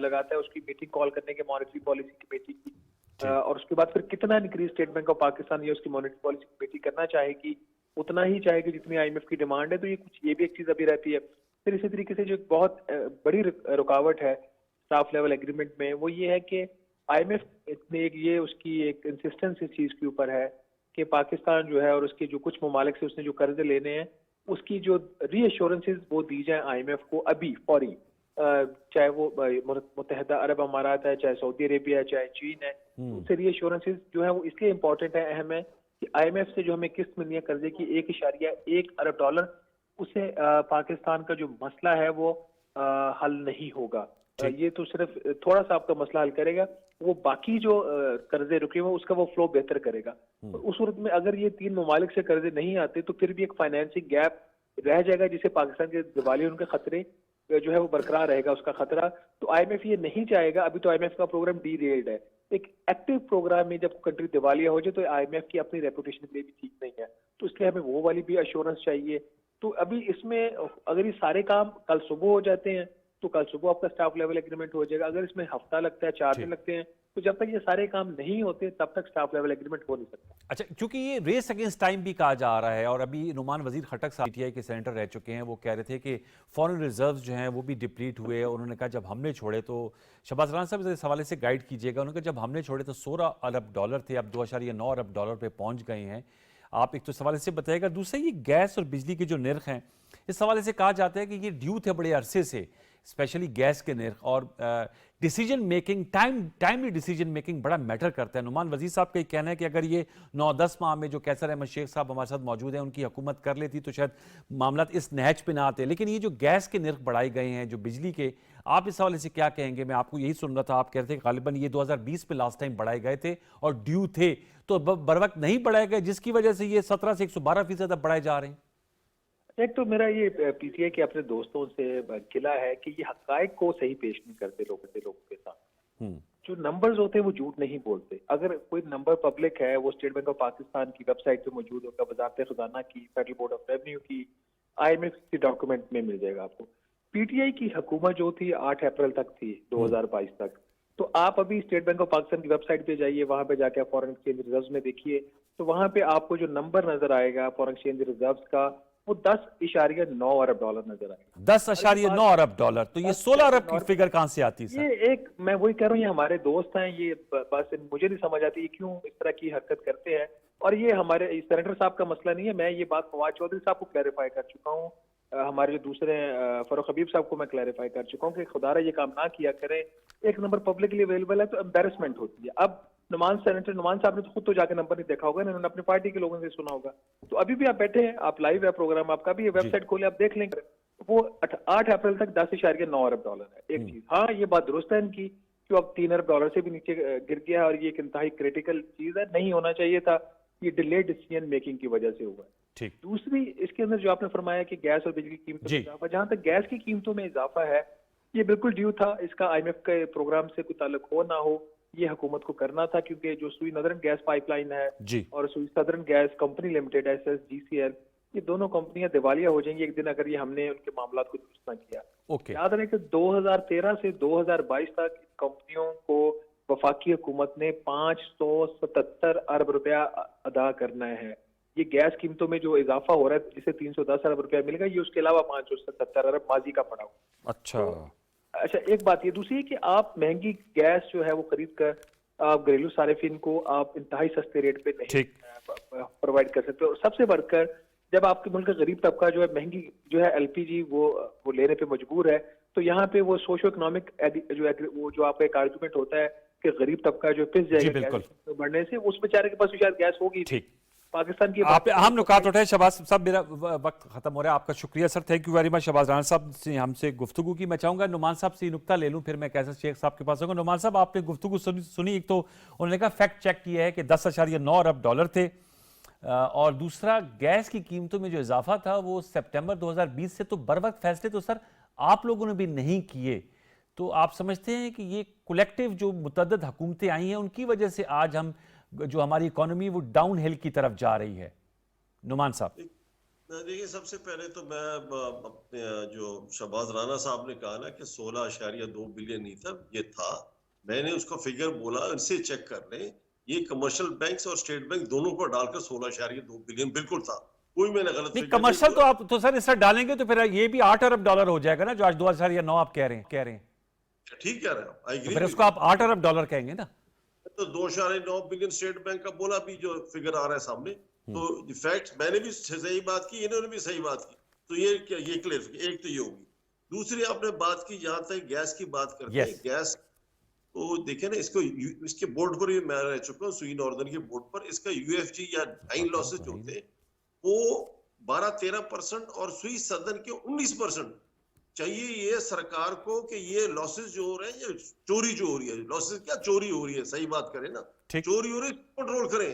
लगाता है उसकी मीटिंग कॉल करने के, मॉनेटरी पॉलिसी कमेटी की, और उसके बाद फिर कितना increase state bank of Pakistan या उसकी मॉनेटरी पॉलिसी कमेटी करना चाहेगी, उतना ही चाहेगी जितनी IMF की डिमांड है। तो ये भी एक चीज अभी रहती है। फिर इसी तरीके से जो एक बहुत बड़ी रुकावट है स्टाफ लेवल एग्रीमेंट में, वो ये है कि IMF ने ये उसकी एक इंसिस्टेंस इस चीज के ऊपर है कि पाकिस्तान जो है और उसके जो कुछ ममालिक से उसने जो कर्जे लेने हैं उसकी जो रीअश्योरेंसेस वो दी जाए IMF को अभी फौरी, चाहे वो मुत्तहदा अरब अमारात है, चाहे सऊदी अरेबिया है, चाहे चीन है, उससे रीअश्योरेंसेस जो है वो इसलिए इम्पोर्टेंट है, अहम है कि IMF से जो हमें किस्त मिलनी है कर्जे की $1.1 अरब, उससे पाकिस्तान का जो मसला है वो हल नहीं होगा। ये तो सिर्फ थोड़ा सा आपका मसला हल करेगा, वो बाकी जो कर्जे रुके हुए उसका वो फ्लो बेहतर करेगा। उस सूरत में अगर ये 3 ममालिक से कर्जे नहीं आते तो फिर भी एक फाइनेंसिंग गैप रह जाएगा जिसे पाकिस्तान के दिवालिया उनके खतरे जो है वो बरकरार रहेगा, उसका खतरा। तो IMF ये नहीं चाहेगा। अभी तो IMF का प्रोग्राम डीरेल्ड है। एक एक्टिव प्रोग्राम में जब कंट्री दिवालिया हो जाए तो IMF की अपनी रेपुटेशन के लिए भी ठीक नहीं है, तो इसलिए हमें वो वाली भी अश्योरेंस चाहिए। तो अभी इसमें अगर ये सारे काम कल सुबह हो जाते हैं तो कल सुबह आपका स्टाफ लेवल एग्रीमेंट हो जाएगा। अगर इसमें हफ्ता लगता है, 4 दिन लगते हैं, तो जब तक ये सारे काम नहीं होते तब तक स्टाफ लेवल एग्रीमेंट हो नहीं सकता। अच्छा, क्योंकि ये रेस अगेंस्ट टाइम भी कहा जा रहा है और अभी नुमान वजीर खटक साहब PTI के सेनेटर रह चुके हैं, वो कह रहे थे कि फॉरेन रिजर्व्स जो हैं वो भी डिप्लीट हुए। उन्होंने कहा जब हमने छोड़े तो, शहबाज राना साहब इस हवाले से गाइड कीजिएगा, उन्होंने कहा जब हमने छोड़े तो $16 अरब थे, अब $2.9 अरब पे पहुंच गए हैं। आप एक तो इस हवाले से बताइएगा। दूसरा, ये गैस और बिजली के जो निर्ख हैं, इस हवाले से कहा जाता है कि ये ड्यू थे बड़े अरसे से, स्पेशली गैस के निर्ख, और decision making, timely decision making बड़ा मैटर करता है। नुमान वजीर साहब का ये कहना है कि अगर ये 9-10 माह में जो कैसर अहमद शेख साहब हमारे साथ मौजूद हैं उनकी हुकूमत कर लेती तो शायद मामला इस नहज पे ना आते। लेकिन ये जो गैस के निर्ख बढ़ाए गए हैं, जो बिजली के, आप इस हवाले से क्या कहेंगे? मैं आपको यही सुन रहा था, आप कह रहे थे गालिबन ये 2020 में लास्ट टाइम बढ़ाए गए थे और ड्यू थे, तो बर वक्त नहीं बढ़ाए गए, जिसकी वजह से ये 17 से 112% अब बढ़ाए जा रहे हैं। एक तो मेरा ये PTI के अपने दोस्तों से गिला है कि ये हकायक को सही पेश नहीं करते लोगों के साथ। जो नंबर्स होते हैं वो झूठ नहीं बोलते। अगर कोई नंबर पब्लिक है, वो स्टेट बैंक ऑफ पाकिस्तान की वेबसाइट पे मौजूद होगा, वजारत खजाना की, फेडरल बोर्ड ऑफ रेवेन्यू की, IMF के डॉक्यूमेंट में मिल जाएगा आपको। PTI की हुकूमत जो थी 8 अप्रैल तक थी, 2022 तक। तो आप अभी स्टेट बैंक ऑफ पाकिस्तान की वेबसाइट पे जाइए, वहां पे जाके फॉरेन एक्सचेंज रिजर्व्स में देखिए, तो वहां पे आपको जो नंबर नजर आएगा फॉरेन एक्सचेंज रिजर्व्स का, वो $10.9 अरब नजर आएगा। $10.9 अरब, तो ये 16 अरब की फिगर कहां से आती है? ये एक, मैं वही कह रहा हूँ, ये हमारे दोस्त हैं, ये बस मुझे नहीं समझ आती क्यों इस तरह की हरकत करते हैं। और ये हमारे सेनेटर साहब का मसला नहीं है, मैं ये बात फवाद चौधरी साहब को क्लैरिफाई कर चुका हूँ, हमारे जो दूसरे फरूख हबीब साहब को मैं क्लैरिफाई कर चुका हूँ कि खुदारा ये काम ना किया करें। एक नंबर पब्लिकली अवेलेबल है तो एम्बेरसमेंट होती है। अब नुमान साहब ने तो खुद तो जाके नंबर नहीं देखा होगा, इन्होंने अपनी पार्टी के लोगों से सुना होगा। तो अभी भी आप बैठे हैं, आप लाइव है प्रोग्राम आपका भी, वेबसाइट खोले आप देख लेंगे, वो 8 अप्रैल तक $10.9 अरब है। एक चीज, हाँ ये बात दुरुस्त है इनकी कि अब $3 अरब से भी नीचे गिर गया है और ये एक इंतहाई क्रिटिकल चीज है, नहीं होना चाहिए था, ये डिलेड डिसीजन मेकिंग की वजह से हुआ है। ठीक। दूसरी, इसके अंदर जो आपने फरमाया कि गैस और बिजली की कीमतों में इजाफा, जहां तक गैस की कीमतों में इजाफा है, ये बिल्कुल ड्यू था, इसका IMF के प्रोग्राम से कोई ताल्लुक हो ना हो, ये हुकूमत को करना था, क्योंकि जो सुई नदरन गैस पाइपलाइन है और सुई southern gas company limited SSGCL, ये दोनों कंपनियां दिवालिया हो जाएंगी एक दिन अगर ये हमने उनके मामला को दुरुस्त न किया। याद रहे कि 2013 से 2022 तक कंपनियों को वफाकी हुकूमत ने $577 अरब अदा करना है। ये गैस कीमतों में जो इजाफा हो रहा है, जिसे $310 अरब मिलेगा, ये उसके अलावा $577 अरब माजी का पड़ा हुआ। अच्छा, एक बात ये, दूसरी है कि आप महंगी गैस जो है वो खरीद कर आप घरेलू सारिफिन को आप इंतहाई सस्ते रेट पे नहीं प्रोवाइड कर सकते। और सबसे बढ़कर जब आपके मुल्क का गरीब तबका जो है महंगी जो है LPG वो लेने पे मजबूर है, तो यहाँ पे वो सोशो इकोनॉमिक जो आपका एक आर्गुमेंट होता है कि गरीब तबका जो पिस जाएगा गैस बढ़ने से, उस बेचारे के पास शायद गैस होगी, पाकिस्तान की आप अहम नुकात उठाए शहबाज साहब। मेरा वक्त खत्म हो रहा है, आपका शुक्रिया sir, thank you very much. Shahbaz Rana साहब से हमसे गुफ्तगू की। मैं चाहूंगा नुमान साहब से नुक्ता ले लूं, फिर मैं कैसर शेख साहब के पास आऊंगा। नुमान साहब, आपने गुफ्तगू सुनी, एक तो उन्होंने कहा फैक्ट चेक किया है कि 10.9 अरब डॉलर थे, और दूसरा गैस की कीमतों में जो इजाफा था वो सितंबर 2020 से, तो बर वक्त फैसले तो सर आप लोगों ने भी नहीं किए। तो आप समझते हैं कि ये कलेक्टिव जो मुतअद्दिद हुकूमतें आई हैं उनकी वजह से आज हम जो हमारी इकोनॉमी वो डाउन हिल की तरफ जा रही है? नुमान साहब। देखिए, सबसे पहले तो मैं अपने जो शहबाज राना साहब ने कहा ना कि 16.2 बिलियन नहीं था, ये था, मैंने उसका फिगर बोला, इनसे चेक कर लें, ये कमर्शियल बैंक्स और स्टेट बैंक दोनों को डालकर 16.2 बिलियन बिल्कुल था। कोई मैंने गलत नहीं, कमर्शियल तो आप तो सर इस डालेंगे तो फिर ये भी 8 अरब डॉलर हो जाएगा ना, जो आज 2009 आप कह रहे हैं। ठीक कह रहे हैं, आई तो एग्री। फिर उसको आप 8 अरब डॉलर कहेंगे ना? तो 2.9 बिलियन स्टेट बैंक का बोला, भी जो फिगर आ रहा है सामने, तो फैक्ट मैंने भी सही बात की, इन्होंने भी सही बात की, तो ये क्लियर, एक तो ये होगी। दूसरी आपने बात की, जहां तक गैस की बात करते हैं, गैस तो देखे ना, इसके बोर्ड पर भी मैं रह चुका हूँ, सुई नॉर्दर्न के बोर्ड पर, इसका यूएफजी या डाइन लॉसेस जो होते हैं वो 12-13% और सुई सदन के 19%। चाहिए ये सरकार को कि ये लॉसेस जो हो रहे हैं, ये चोरी जो हो रही है, लॉसेस क्या चोरी हो रही है, सही बात करें ना, चोरी हो रही है, कंट्रोल करें।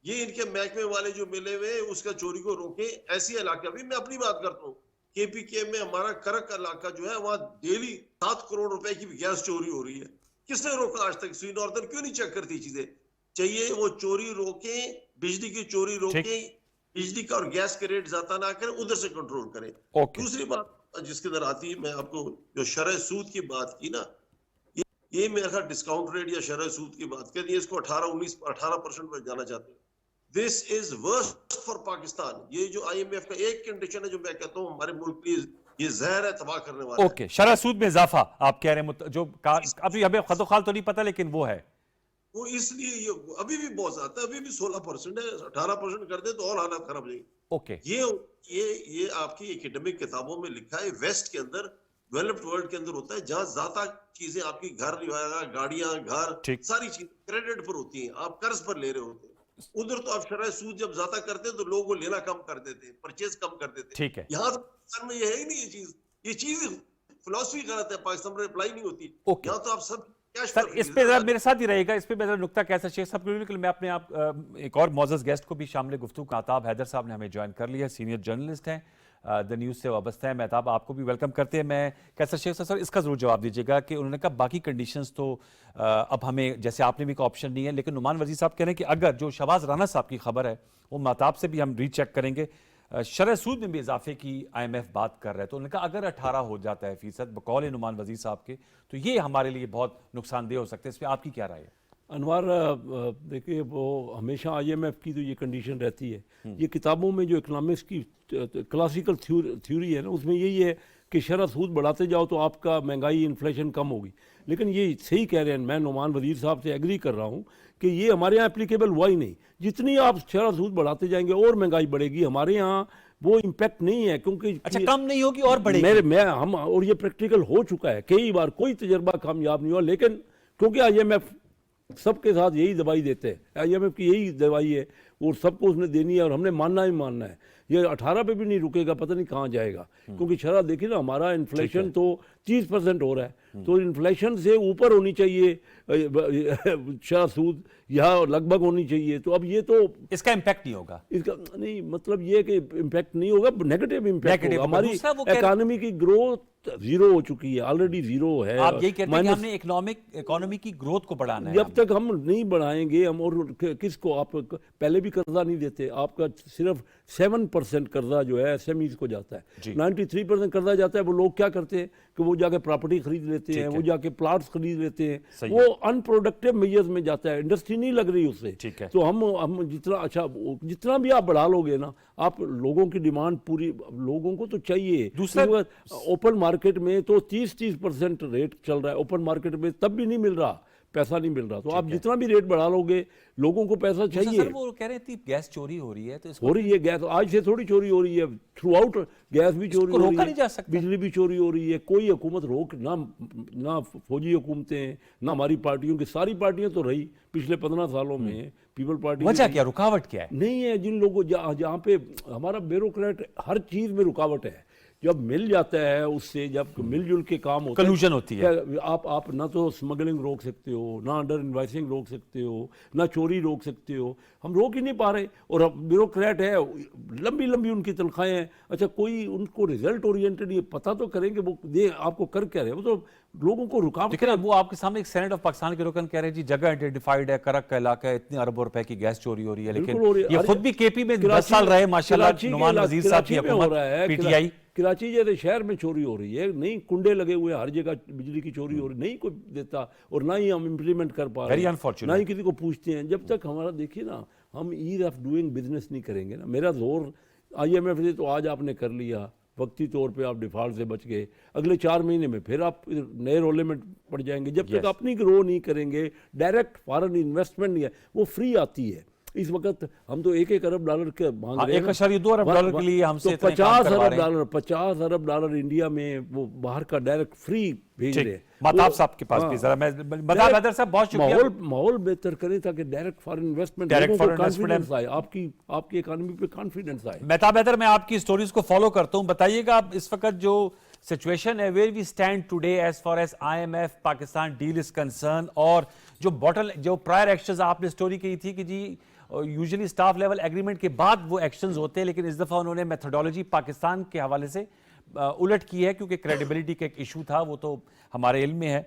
ये इनके महकमे वाले जो मिले हुए उसका चोरी को रोके। ऐसी इलाके, अभी मैं अपनी बात करता हूँ, केपीके में हमारा करक इलाका जो है, वहां डेली 7 करोड़ रुपए की गैस चोरी हो रही है। किसने रोका आज तक? सुई नॉर्दर्न क्यों नहीं चेक करती चीजें? चाहिए वो चोरी रोके, बिजली की चोरी रोके, बिजली का और गैस के रेट ज्यादा ना करें, उधर से कंट्रोल करें। दूसरी बात जिसके अंदर आती है, मैं आपको जो शरह सूद की बात की ना, ये मेरा ख्याल डिस्काउंट रेट या शरह सूद की बात करिए, इसको 18% में जाना चाहते हैं। This is worst for Pakistan. ये जो IMF का एक कंडीशन है जो मैं कहता हूँ हमारे मुल्क की, ये जहर है, तबाह करने वाला ओके, शरह सूद में इजाफा आप कह रहे हैं, जो अभी हमें खतोखाल तो नहीं पता, लेकिन वो है, वो इसलिए ये अभी भी बहुत ज्यादा है, अभी भी 16% है, 18% कर दे तो और हालत खराब हो जाएगी। ओके, ये आपकी एकेडमिक किताबों में लिखा है, वेस्ट के अंदर, डेवलप्ड वर्ल्ड के अंदर होता है, जहां ज्यादा चीजें आपकी घर, गाड़ियां, घर, सारी चीजें क्रेडिट पर होती हैं, आप कर्ज पर ले रहे होते हैं। उधर तो आप शरह सूद जब ज्यादा करते हैं तो लोगों को लेना कम कर देते हैं, परचेज कम कर देते हैं। ठीक है, यहाँ पाकिस्तान में ये है ही नहीं, ये चीज फिलॉसफी गलत है, पाकिस्तान में अप्लाई नहीं होती। यहाँ तो आप सब सर इस पे जरा मेरे साथ ही रहेगा, इस पे मैं जरा नुक्ता कैसा शेख साहब के लिए मैं अपने आप एक और मौजूद गेस्ट को भी शामिल गुफ्तगू, महताब हैदर साहब ने हमें ज्वाइन कर लिया, सीनियर जर्नलिस्ट हैं, द न्यूज़ से वाबस्ता है। महताब, आपको भी वेलकम करते हैं। मैं कैसा शेख साहब, सर इसका जरूर जवाब दीजिएगा कि उन्होंने कहा बाकी कंडीशंस तो अब हमें, जैसे आपने भी, कोई ऑप्शन नहीं है, लेकिन नुमान वजीर साहब कह रहे हैं कि अगर जो शहबाज राना साहब की खबर है वो महताब से भी हम रीचेक करेंगे, शरह सूद में भी इजाफे की IMF बात कर रहा है, तो उन्होंने कहा अगर 18 हो जाता है फीसद बकौल नुमान वजीर साहब के, तो ये हमारे लिए बहुत नुकसानदेह हो सकता है। इस पर आपकी क्या राय है? अनवर, देखिए वो हमेशा IMF की तो ये कंडीशन रहती है, ये किताबों में जो इकनॉमिक्स की क्लासिकल थ्योरी है ना, उसमें यही है कि शरह सूद बढ़ाते जाओ तो आपका महंगाई, इन्फ्लेशन कम होगी। लेकिन ये सही कह रहे हैं, मैं नुमान वजीर साहब से एग्री कर रहा हूँ कि ये हमारे यहाँ एप्लीकेबल हुआ ही नहीं। जितनी आप शरह सूद बढ़ाते जाएंगे और महंगाई बढ़ेगी, हमारे यहाँ वो इम्पैक्ट नहीं है, क्योंकि अच्छा कम नहीं होगी और बढ़ेगी। और ये प्रैक्टिकल हो चुका है कई बार, कोई तजर्बा कामयाब नहीं हुआ। लेकिन क्योंकि IMF सबके साथ यही दवाई देते हैं, IMF की यही दवाई है और सबको उसने देनी है और हमने मानना ही मानना है। ये 18 पे भी नहीं रुकेगा, पता नहीं कहाँ जाएगा, क्योंकि शरह देखिए ना, हमारा इन्फ्लेशन तो 30% हो रहा है, तो इन्फ्लेशन से ऊपर होनी चाहिए शरह सूद, यहाँ लगभग होनी चाहिए। तो अब ये तो इसका इम्पैक्ट नहीं होगा, इसका नहीं मतलब ये कि इम्पैक्ट नहीं होगा, नेगेटिव इम्पैक्ट होगा। हमारी इकोनॉमी की ग्रोथ जीरो हो चुकी है, ऑलरेडी जीरो है। आप यही कहते हैं कि हमने इकोनॉमी की ग्रोथ को बढ़ाना है। जब तक हम नहीं बढ़ाएंगे, हम और किसको, आप पहले भी कर्जा नहीं देते, आपका सिर्फ 7% कर्जा जो है SMEs को जाता है, 93% कर्जा जाता है। वो लोग क्या करते हैं कि वो जाके प्रॉपर्टी खरीद लेते हैं, वो जाके प्लाट्स खरीद लेते हैं, वो अनप्रोडक्टिव मेजर्स में जाता है, इंडस्ट्री नहीं लग रही उससे। तो हम जितना भी आप बढ़ा लोगे ना, आप लोगों की डिमांड पूरी, लोगों को तो चाहिए। दूसरा, ओपन मार्केट में तो 30% रेट चल रहा है, ओपन मार्केट में तब भी नहीं मिल रहा, पैसा नहीं मिल रहा। तो आप जितना भी रेट बढ़ा लोगे, लोगों को पैसा चाहिए। सर वो कह रहे थे गैस चोरी हो रही है, तो इसको हो रही है गैस, आज से थोड़ी चोरी हो रही है, थ्रू आउट गैस भी चोरी हो रही रोका है, नहीं जा सकता। बिजली भी चोरी हो रही है। कोई हुकूमत रोक ना फौजी हुकूमतें, ना हमारी पार्टियों की, सारी पार्टियां तो रही पिछले 15 सालों में, पीपल पार्टी वजह क्या, रुकावट क्या है? नहीं है। जिन लोगों जहाँ पे हमारा ब्यूरोक्रेट हर चीज़ में रुकावट है। जब मिल जाता है उससे, जब मिलजुल के काम होता है, कलूजन होती है। आप ना तो स्मगलिंग रोक सकते हो, ना अंडर इन्वाइसिंग रोक सकते हो, ना चोरी रोक सकते हो। हम रोक ही नहीं पा रहे। और अब ब्यूरोक्रेट है, लंबी लंबी उनकी तनख्वाहें हैं। अच्छा, कोई उनको रिजल्ट ओरिएंटेड ये पता तो करेंगे वो ये आपको कर क्या रहे, वो तो लोगों को रुकावट। लेकिन वो आपके सामने एक सेनेट ऑफ पाकिस्तान के रुकन कह रहे हैं जी जगह आइडेंटिफाइड है, करक का इलाका है, इतने अरबों रुपए की गैस चोरी हो रही है। लेकिन बिल्कुल हो रही है। ये खुद भी केपी में 10 साल रहे माशाल्लाह, नुमान वजीर साहब की हुकूमत, पीटीआई। कराची जैसे शहर में चोरी हो रही है, नहीं कुंडे लगे हुए हर जगह, बिजली की चोरी हो रही, नहीं कोई देता, और ना ही हम इम्प्लीमेंट कर पा रहे हैं, ना ही किसी को पूछते हैं। जब तक हमारा देखिए ना, हम ईज ऑफ डूइंग बिजनेस नहीं करेंगे ना, मेरा जोर IMF से तो आज आपने कर लिया, वक्ती तौर पे आप डिफॉल्ट से बच गए, अगले 4 महीने में फिर आप नए रोले में पड़ जाएंगे। जब तक अपनी ग्रो नहीं करेंगे, डायरेक्ट फॉरेन इन्वेस्टमेंट नहीं है, वो फ्री आती है। इस वक्त हम तो 1-1 अरब डॉलर के मांग रहे हैं, 1.2 अरब डॉलर के लिए हमसे तो 50 अरब डॉलर इंडिया में वो बाहर का डायरेक्ट फ्री भेज रहे हैं। महताब साहब के पास भी जरा मैं महताब हैदर साहब, बहुत शुक्रिया। माहौल बेहतर करें ताकि direct foreign investment, direct foreign confidence आए, आपकी इकोनॉमी पे कॉन्फिडेंस आए। महताब हैदर, मैं आपकी स्टोरीज को फॉलो करता हूं, बताइएगा आप इस वक्त जो सिचुएशन है, where we stand today as far as IMF Pakistan deal is concern, और जो प्रायर एक्शंस आपने स्टोरी की थी कि जी यूजुअली स्टाफ लेवल एग्रीमेंट के बाद वो एक्शंस होते हैं, लेकिन इस दफ़ा उन्होंने मेथोडोलॉजी पाकिस्तान के हवाले से उलट की है, क्योंकि क्रेडिबिलिटी का एक इशू था, वो तो हमारे इल्म में है।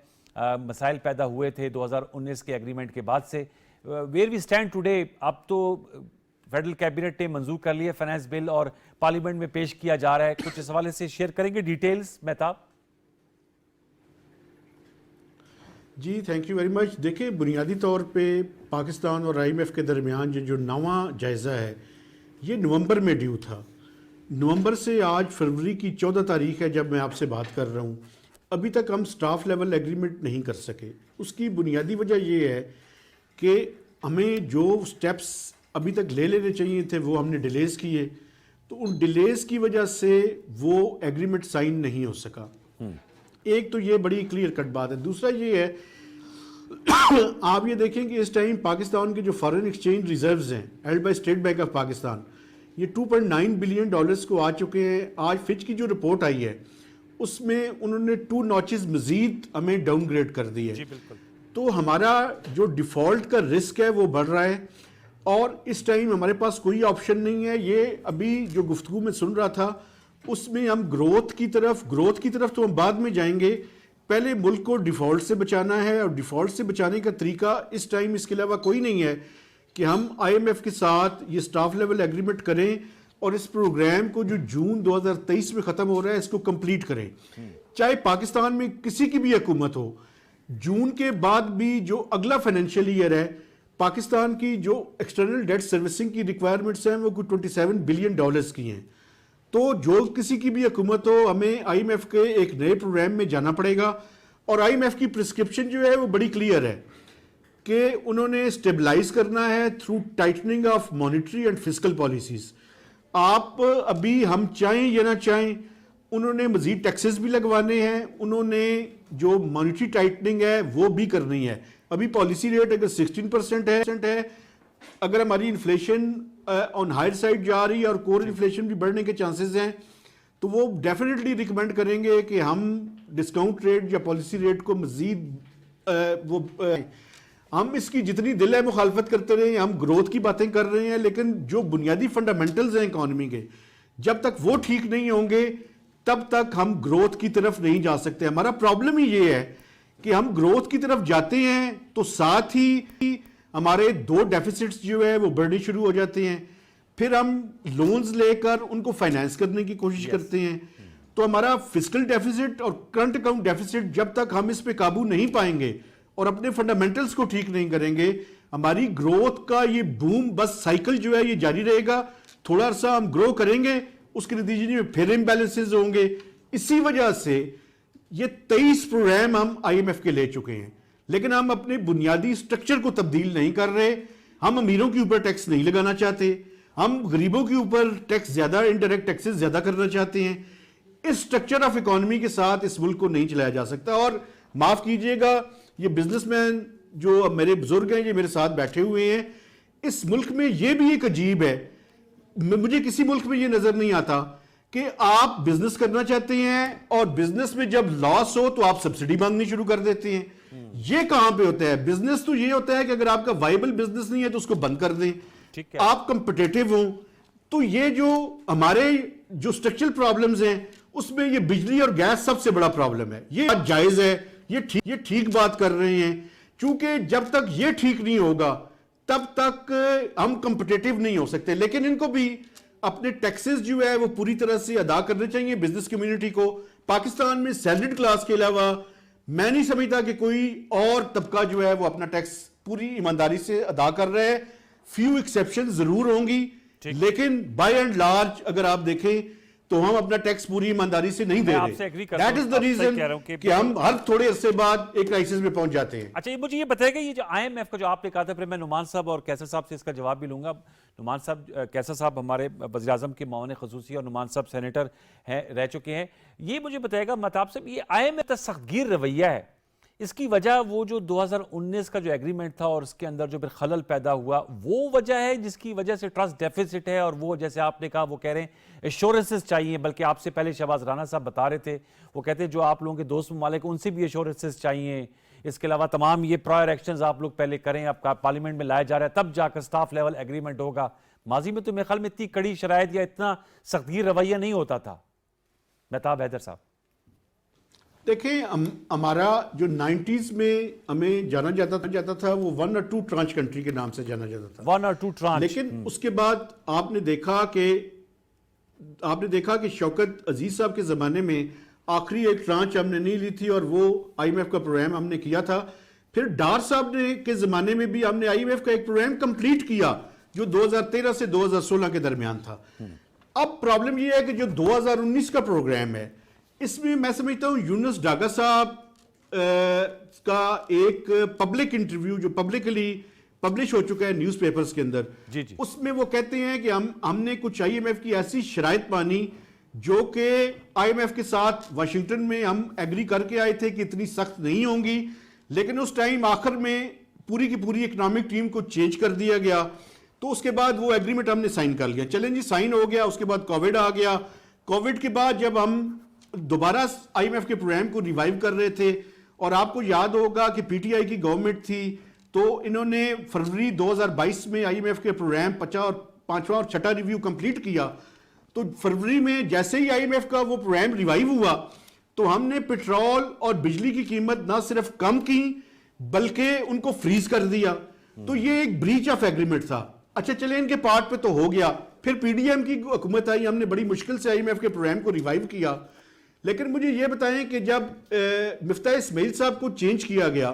मसाइल पैदा हुए थे 2019 के एग्रीमेंट के बाद से। वेयर वी स्टैंड टुडे, अब तो फेडरल कैबिनेट ने मंजूर कर लिया फाइनेंस बिल और पार्लियामेंट में पेश किया जा रहा है, कुछ इस हवाले से शेयर करेंगे डिटेल्स महताब? जी थैंक यू वेरी मच। देखिए, बुनियादी तौर पे पाकिस्तान और IMF के दरमियान जो नवा जायज़ा है, ये नवंबर में ड्यू था। नवंबर से आज फरवरी की 14 तारीख है जब मैं आपसे बात कर रहा हूँ, अभी तक हम स्टाफ लेवल एग्रीमेंट नहीं कर सके। उसकी बुनियादी वजह ये है कि हमें जो स्टेप्स अभी तक ले लेने चाहिए थे वो हमने डिलेज़ किए, तो उन डिलेज़ की वजह से वो एग्रीमेंट साइन नहीं हो सका। एक तो ये बड़ी क्लियर कट बात है। दूसरा ये है आप ये देखें कि इस टाइम पाकिस्तान के जो फॉरेन एक्सचेंज रिजर्व्स हैं held by state bank of Pakistan, ये 2.9 बिलियन डॉलर्स को आ चुके हैं। आज फिच की जो रिपोर्ट आई है उसमें उन्होंने 2 नॉचेस मजीद हमें डाउनग्रेड कर दी है। तो हमारा जो डिफॉल्ट का रिस्क है वो बढ़ रहा है, और इस टाइम हमारे पास कोई ऑप्शन नहीं है। ये अभी जो गुफ्तगू में सुन रहा था उसमें हम ग्रोथ की तरफ तो हम बाद में जाएंगे, पहले मुल्क को डिफ़ॉल्ट से बचाना है, और डिफ़ॉल्ट से बचाने का तरीका इस टाइम इसके अलावा कोई नहीं है कि हम IMF के साथ ये स्टाफ लेवल एग्रीमेंट करें और इस प्रोग्राम को जो जून 2023 में ख़त्म हो रहा है इसको कंप्लीट करें। चाहे पाकिस्तान में किसी की भी हुकूमत हो, जून के बाद भी जो अगला फाइनेंशियल ईयर है, पाकिस्तान की जो एक्सटर्नल डेट सर्विसिंग की रिक्वायरमेंट्स हैं वो कुछ 27 बिलियन डॉलर्स की हैं। तो जो किसी की भी हुकूमत हो, हमें IMF के एक नए प्रोग्राम में जाना पड़ेगा। और IMF की प्रिस्क्रिप्शन जो है वो बड़ी क्लियर है कि उन्होंने स्टेबलाइज करना है through tightening of monetary and fiscal policies. आप अभी हम चाहें या ना चाहें, उन्होंने मजीद टैक्सेस भी लगवाने हैं, उन्होंने जो मॉनेटरी टाइटनिंग है वो भी करनी है। अभी पॉलिसी रेट अगर 16% है, अगर हमारी इन्फ्लेशन ऑन हायर साइड जा रही है और कोर इन्फ्लेशन भी बढ़ने के चांसेस हैं, तो वो डेफिनेटली रिकमेंड करेंगे कि हम डिस्काउंट रेट या पॉलिसी रेट को मजीद हम इसकी जितनी दिल है मुखालफत करते रहे, हम ग्रोथ की बातें कर रहे हैं, लेकिन जो बुनियादी फंडामेंटल्स हैं इकोनॉमी के, जब तक वो ठीक नहीं होंगे तब तक हम ग्रोथ की तरफ नहीं जा सकते। हमारा प्रॉब्लम ही ये है कि हम ग्रोथ की तरफ जाते हैं तो साथ ही हमारे 2 डेफिसिट्स जो है वो बढ़ने शुरू हो जाते हैं, फिर हम लोन्स लेकर उनको फाइनेंस करने की कोशिश करते हैं। तो हमारा फिस्कल डेफिसिट और करंट अकाउंट डेफिसिट, जब तक हम इस पे काबू नहीं पाएंगे और अपने फंडामेंटल्स को ठीक नहीं करेंगे, हमारी ग्रोथ का ये बूम बस साइकिल जो है ये जारी रहेगा। थोड़ा सा हम ग्रो करेंगे, उसके नतीजे में फिर इम्बैलेंसेस होंगे। इसी वजह से ये 23 प्रोग्राम हम IMF के ले चुके हैं, लेकिन हम अपने बुनियादी स्ट्रक्चर को तब्दील नहीं कर रहे। हम अमीरों के ऊपर टैक्स नहीं लगाना चाहते, हम गरीबों के ऊपर टैक्स ज्यादा, इनडायरेक्ट टैक्सेस ज्यादा करना चाहते हैं। इस स्ट्रक्चर ऑफ इकोनॉमी के साथ इस मुल्क को नहीं चलाया जा सकता। और माफ कीजिएगा, ये बिजनेसमैन जो मेरे बुजुर्ग हैं, ये मेरे साथ बैठे हुए हैं, इस मुल्क में ये भी एक अजीब है, मुझे किसी मुल्क में ये नजर नहीं आता कि आप बिजनेस करना चाहते हैं और बिजनेस में जब लॉस हो तो आप सब्सिडी मांगनी शुरू कर देते हैं। ये कहां पे होता है? बिजनेस तो ये होता है कि अगर आपका वाइबल बिजनेस नहीं है तो उसको बंद कर दें, ठीक है। आप कंपिटेटिव हो। तो ये जो हमारे जो स्ट्रक्चरल प्रॉब्लम्स हैं उसमें ये बिजली और गैस सबसे बड़ा प्रॉब्लम है। ये बात जायज है, ये ठीक बात कर रहे हैं, क्योंकि जब तक ये ठीक नहीं होगा तब तक हम कंपिटेटिव नहीं हो सकते। लेकिन इनको भी अपने टैक्सेस जो है वो पूरी तरह से अदा करने चाहिए बिजनेस कम्युनिटी को। पाकिस्तान में सैलरीड क्लास के अलावा मैं नहीं समझता कि कोई और तबका जो है वो अपना टैक्स पूरी ईमानदारी से अदा कर रहा है। फ्यू एक्सेप्शन जरूर होंगी, लेकिन बाय एंड लार्ज अगर आप देखें तो हम अपना टैक्स पूरी ईमानदारी से नहीं दे रहे। दैट इज द रीजन कि हम हर थोड़े अरसे बाद एक क्राइसिस में पहुंच जाते हैं। अच्छा, ये मुझे ये बताएगा, ये जो आईएमएफ का जो आपने कहा था, फिर मैं नुमान साहब और कैसर साहब से इसका जवाब भी लूंगा। नुमान साहब, कैसर साहब हमारे वज़ीर आज़म के माओन ख़ुसूसी और नुमान साहब सेनेटर हैं, रह चुके हैं। ये मुझे बताएगा महताब साहब, ये आईएमएफ का सख्तगीर रवैया है, इसकी वजह वो जो 2019 का जो एग्रीमेंट था और उसके अंदर जो फिर खलल पैदा हुआ, वो वजह है जिसकी वजह से ट्रस्ट डेफिसिट है? और वो जैसे आपने कहा, वो कह रहे हैं एश्योरेंसेस चाहिए, बल्कि आपसे पहले शहबाज राना साहब बता रहे थे, वो कहते हैं जो आप लोगों के दोस्त ममालिक उनसे भी एश्योरेंसेस चाहिए। इसके अलावा तमाम ये प्रायर एक्शंस आप लोग पहले करें, आपका पार्लियामेंट में लाया जा रहा है, तब जाकर स्टाफ लेवल एग्रीमेंट होगा। माजी में तो मेरे ख्याल में इतनी कड़ी शराइत या इतना सख्तगीर रवैया नहीं होता था। महताब हैदर साहब, देखें, हमारा जो 90s में हमें जाना जाता था वो 1 और 2 ट्रांच कंट्री के नाम से जाना जाता था, 1 और 2 ट्रांच। लेकिन उसके बाद आपने देखा कि शौकत अजीज साहब के जमाने में आखिरी एक ट्रांच हमने नहीं ली थी और वो आईएमएफ का प्रोग्राम हमने किया था। फिर डार साहब ने के जमाने में भी हमने आईएमएफ का एक प्रोग्राम कंप्लीट किया जो 2013 से 2016 के दरमियान था। अब प्रॉब्लम यह है कि जो 2019 का प्रोग्राम है, इसमें मैं समझता हूं यूनुस डागा साहब का एक पब्लिक इंटरव्यू जो पब्लिकली पब्लिश हो चुका है न्यूज़पेपर्स के अंदर, जी। उसमें वो कहते हैं कि हमने कुछ आईएमएफ की ऐसी शराइत मानी जो कि आईएमएफ के साथ वाशिंगटन में हम एग्री करके आए थे कि इतनी सख्त नहीं होंगी, लेकिन उस टाइम आखिर में पूरी की पूरी इकोनॉमिक टीम को चेंज कर दिया गया। तो उसके बाद वो एग्रीमेंट हमने साइन कर लिया। चलें जी, साइन हो गया। उसके बाद कोविड आ गया। कोविड के बाद जब हम दोबारा आईएमएफ के प्रोग्राम को रिवाइव कर रहे थे, और आपको याद होगा कि पीटीआई की गवर्नमेंट थी, तो इन्होंने फरवरी 2022 में आईएमएफ के प्रोग्राम 5वां और 6वां रिव्यू कंप्लीट किया। तो फरवरी में जैसे ही आईएमएफ का वो प्रोग्राम रिवाइव हुआ तो हमने पेट्रोल और बिजली की कीमत ना सिर्फ कम की बल्कि उनको फ्रीज कर दिया। तो ये एक ब्रीच ऑफ एग्रीमेंट था। अच्छा, चले इनके पार्ट पे तो हो गया। फिर पीडीएम की हुकूमत आई, हमने बड़ी मुश्किल से आईएमएफ के प्रोग्राम को रिवाइव किया। लेकिन मुझे यह बताएं कि जब मिफ्ताह इस्माइल साहब को चेंज किया गया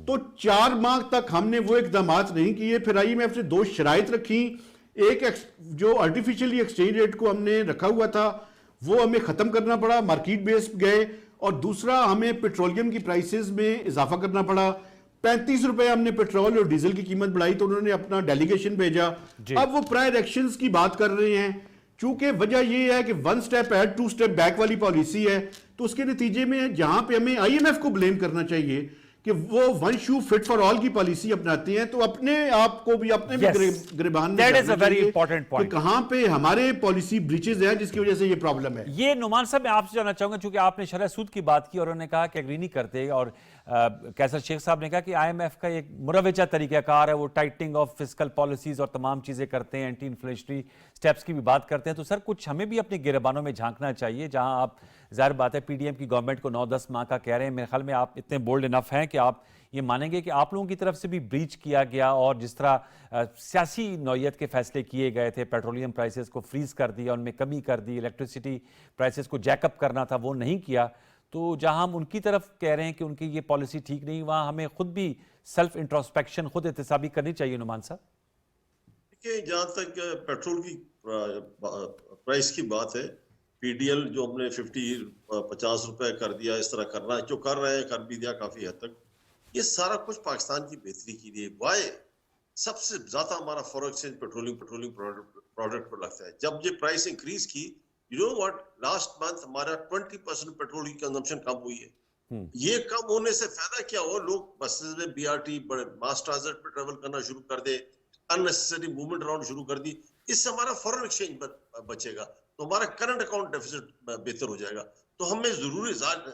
तो 4 माह तक हमने वो इकदाम नहीं किए। फिर आईएमएफ ने 2 शराइत रखी। एक जो आर्टिफिशियली एक्सचेंज रेट को हमने रखा हुआ था वो हमें खत्म करना पड़ा, मार्केट बेस गए, और दूसरा हमें पेट्रोलियम की प्राइसेस में इजाफा करना पड़ा। 35 रुपए हमने पेट्रोल और डीजल की कीमत बढ़ाई, तो उन्होंने अपना डेलीगेशन भेजा। अब वो प्रायर एक्शंस की बात कर रहे हैं। चूंकि वजह यह है कि 1 स्टेप एड 2 स्टेप बैक वाली पॉलिसी है, तो उसके नतीजे में जहां पे हमें आईएमएफ को ब्लेम करना चाहिए कि वो 1 शू फिट फॉर ऑल की पॉलिसी अपनाते हैं, तो अपने आप को भी अपने गिरबान में that is a very important point, कहां पे हमारे पॉलिसी ब्रीचेज हैं जिसकी वजह से ये प्रॉब्लम है। ये नुमान साहब, मैं आपसे जानना चाहूंगा, चूंकि आपने शरह सूद की बात की और उन्होंने कहा कि एग्री नहीं करते, और कैसर शेख साहब ने कहा कि आईएमएफ का एक मुरवजा तरीकाकार है, वो टाइटनिंग ऑफ फिस्कल पॉलिसीज और तमाम चीजें करते हैं, एंटी इन्फ्लेशनरी स्टेप्स की भी बात करते हैं। तो सर, कुछ हमें भी अपने गिरबानों में झांकना चाहिए, जहां आप जाहिर बात है पीडीएम की गवर्नमेंट को 9-10 माह का कह रहे हैं। मेरे ख्याल में आप इतने बोल्ड इनफ हैं कि आप ये मानेंगे कि आप लोगों की तरफ से भी ब्रीच किया गया, और जिस तरह सियासी नौयत के फैसले किए गए थे, पेट्रोलियम प्राइसेस को फ्रीज कर दिया, उनमें कमी कर दी, इलेक्ट्रिसिटी प्राइसेस को जैकअप करना था वो नहीं किया। तो जहां हम उनकी तरफ कह रहे हैं कि उनकी ये पॉलिसी ठीक नहीं, वहां हमें खुद भी सेल्फ इंट्रोस्पेक्शन, खुद एहतसाबी करनी चाहिए। नुमान साहब, देखिए, जहां तक पेट्रोल की प्राइस की बात है, पीडीएल जो हमने 50 रुपए कर दिया, इस तरह करना जो कर रहे हैं, कर भी दिया काफी हद तक। ये सारा कुछ पाकिस्तान की बेहतरी के लिए। वाई सबसे ज्यादा हमारा फॉरेन एक्सचेंज पेट्रोलियम प्रोडक्ट पर लगता है। जब ये प्राइस इंक्रीज की, you know what, last month हमारा 20% पेट्रोल की कंजम्पशन कम हुई है। ये कम होने से फायदा क्या हो, लोग बसेस में बीआरटी बड़े मास ट्रांजिट पे ट्रेवल करना शुरू कर दे, अननेसेसरी मूवमेंट अराउंड शुरू कर दी, इससे हमारा फॉरेन एक्सचेंज बचेगा, तो हमारा करंट अकाउंट डेफिसिट बेहतर हो जाएगा। तो हमें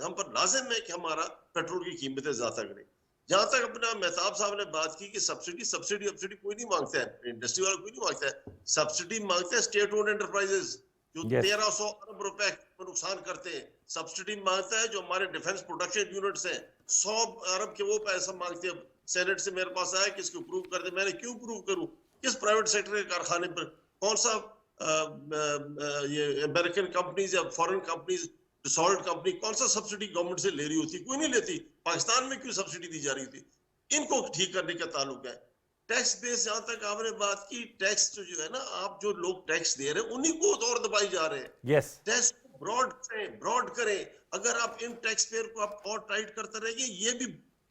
हम पर लाजिम है कि हमारा पेट्रोल की कीमतें ज्यादा करें। जहां तक अपना मेहताब साहब ने बात की कि सब्सिडी कोई नहीं मांगता है, इंडस्ट्री वाला कोई नहीं मांगता है, सब्सिडी मांगते हैं स्टेट ओन्ड एंटरप्राइजेस जो 1300 अरब रुपए को नुकसान करते हैं। सब्सिडी मांगता है जो हमारे डिफेंस प्रोडक्शन यूनिट्स हैं, 100 अरब के वो पैसा मांगते हैं। सेनेट से मेरे पास आया कि इसको प्रूव कर दे, मैंने क्यों प्रूव करूं? किस प्राइवेट सेक्टर के कारखाने पर, कौन सा ये अमेरिकन कंपनीज या फॉरेन कंपनीज, सॉल्ट कंपनी कौन सा सब्सिडी गवर्नमेंट से ले रही होती? कोई नहीं लेती। पाकिस्तान में क्यों सब्सिडी दी जा रही थी? इनको ठीक करने का ताल्लुक है। टैक्स बेस, जहां तक आपने बात की, टैक्स जो है ना, आप जो लोग टैक्स दे रहे हैं उन्हीं को और दबाई जा रहे हैं। यस, टैक्स ब्रॉड करें। अगर आप इन टैक्स पेयर को आप और टाइट करते रहेंगे, ये भी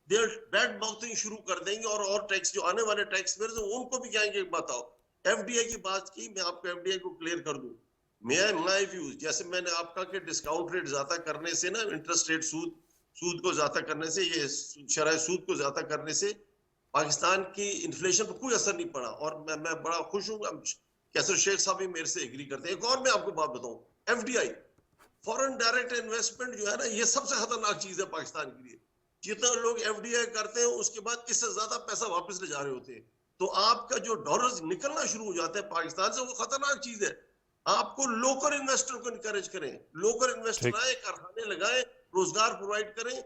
बैड माउथिंग शुरू कर देंगे, और टैक्स जो आने वाले टैक्स पेयर हैं उनको भी कहेंगे बताओ। एफडीआई की बात की, मैं आपको एफडीआई को क्लियर कर दूं। माय व्यूज, जैसे मैंने आपका कि डिस्काउंट रेट ज्यादा करने से ना, इंटरेस्ट रेट सूद को ज्यादा करने से, ये शरह सूद को ज्यादा करने से पाकिस्तान की इन्फ्लेशन पर कोई असर नहीं पड़ा, और मैं बड़ा खुश हूँ। कैसर शेख साहब भी मेरे से एग्री करते हैं। एक और मैं आपको बात बताऊं, एफडीआई फॉरेन डायरेक्ट इन्वेस्टमेंट जो है ना, ये सबसे खतरनाक चीज है पाकिस्तान के लिए। जितना लोग एफडीआई करते हैं उसके बाद इससे ज्यादा पैसा वापस ले जा रहे होते हैं, तो आपका जो डॉलर्स निकलना शुरू हो जाते हैं पाकिस्तान से, वो खतरनाक चीज है। आपको लोकल इन्वेस्टर को इनकरेज करें, लोकल इन्वेस्टर आए, कारखाने लगाएं, रोजगार प्रोवाइड करें,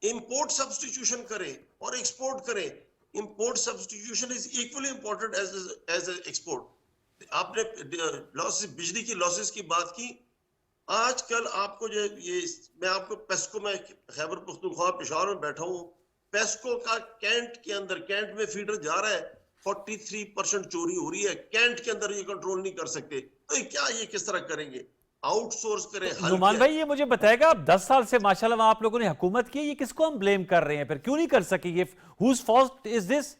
इंपोर्ट सब्स्टिट्यूशन करें और एक्सपोर्ट करें। Import substitution is equally important as export. आपने लॉसेस, बिजली की लॉसेस की बात की। आजकल आपको जो ये, मैं आपको पेस्को में खैबर पख्तूनख्वा पेशावर में बैठा हूँ, पेस्को का कैंट के अंदर, कैंट में फीडर जा रहा है, 43% चोरी हो रही है। कैंट के अंदर ये कंट्रोल नहीं कर सकते, तो ये क्या, ये किस तरह करेंगे? आउटसोर्स करें। नुमान भाई ये मुझे बताएगा, अब 10 साल से माशाल्लाह आप लोगों ने हुकूमत की, ये किसको हम ब्लेम कर रहे हैं, फिर क्यों नहीं कर सके? ये हुज फॉल्ट इज दिस?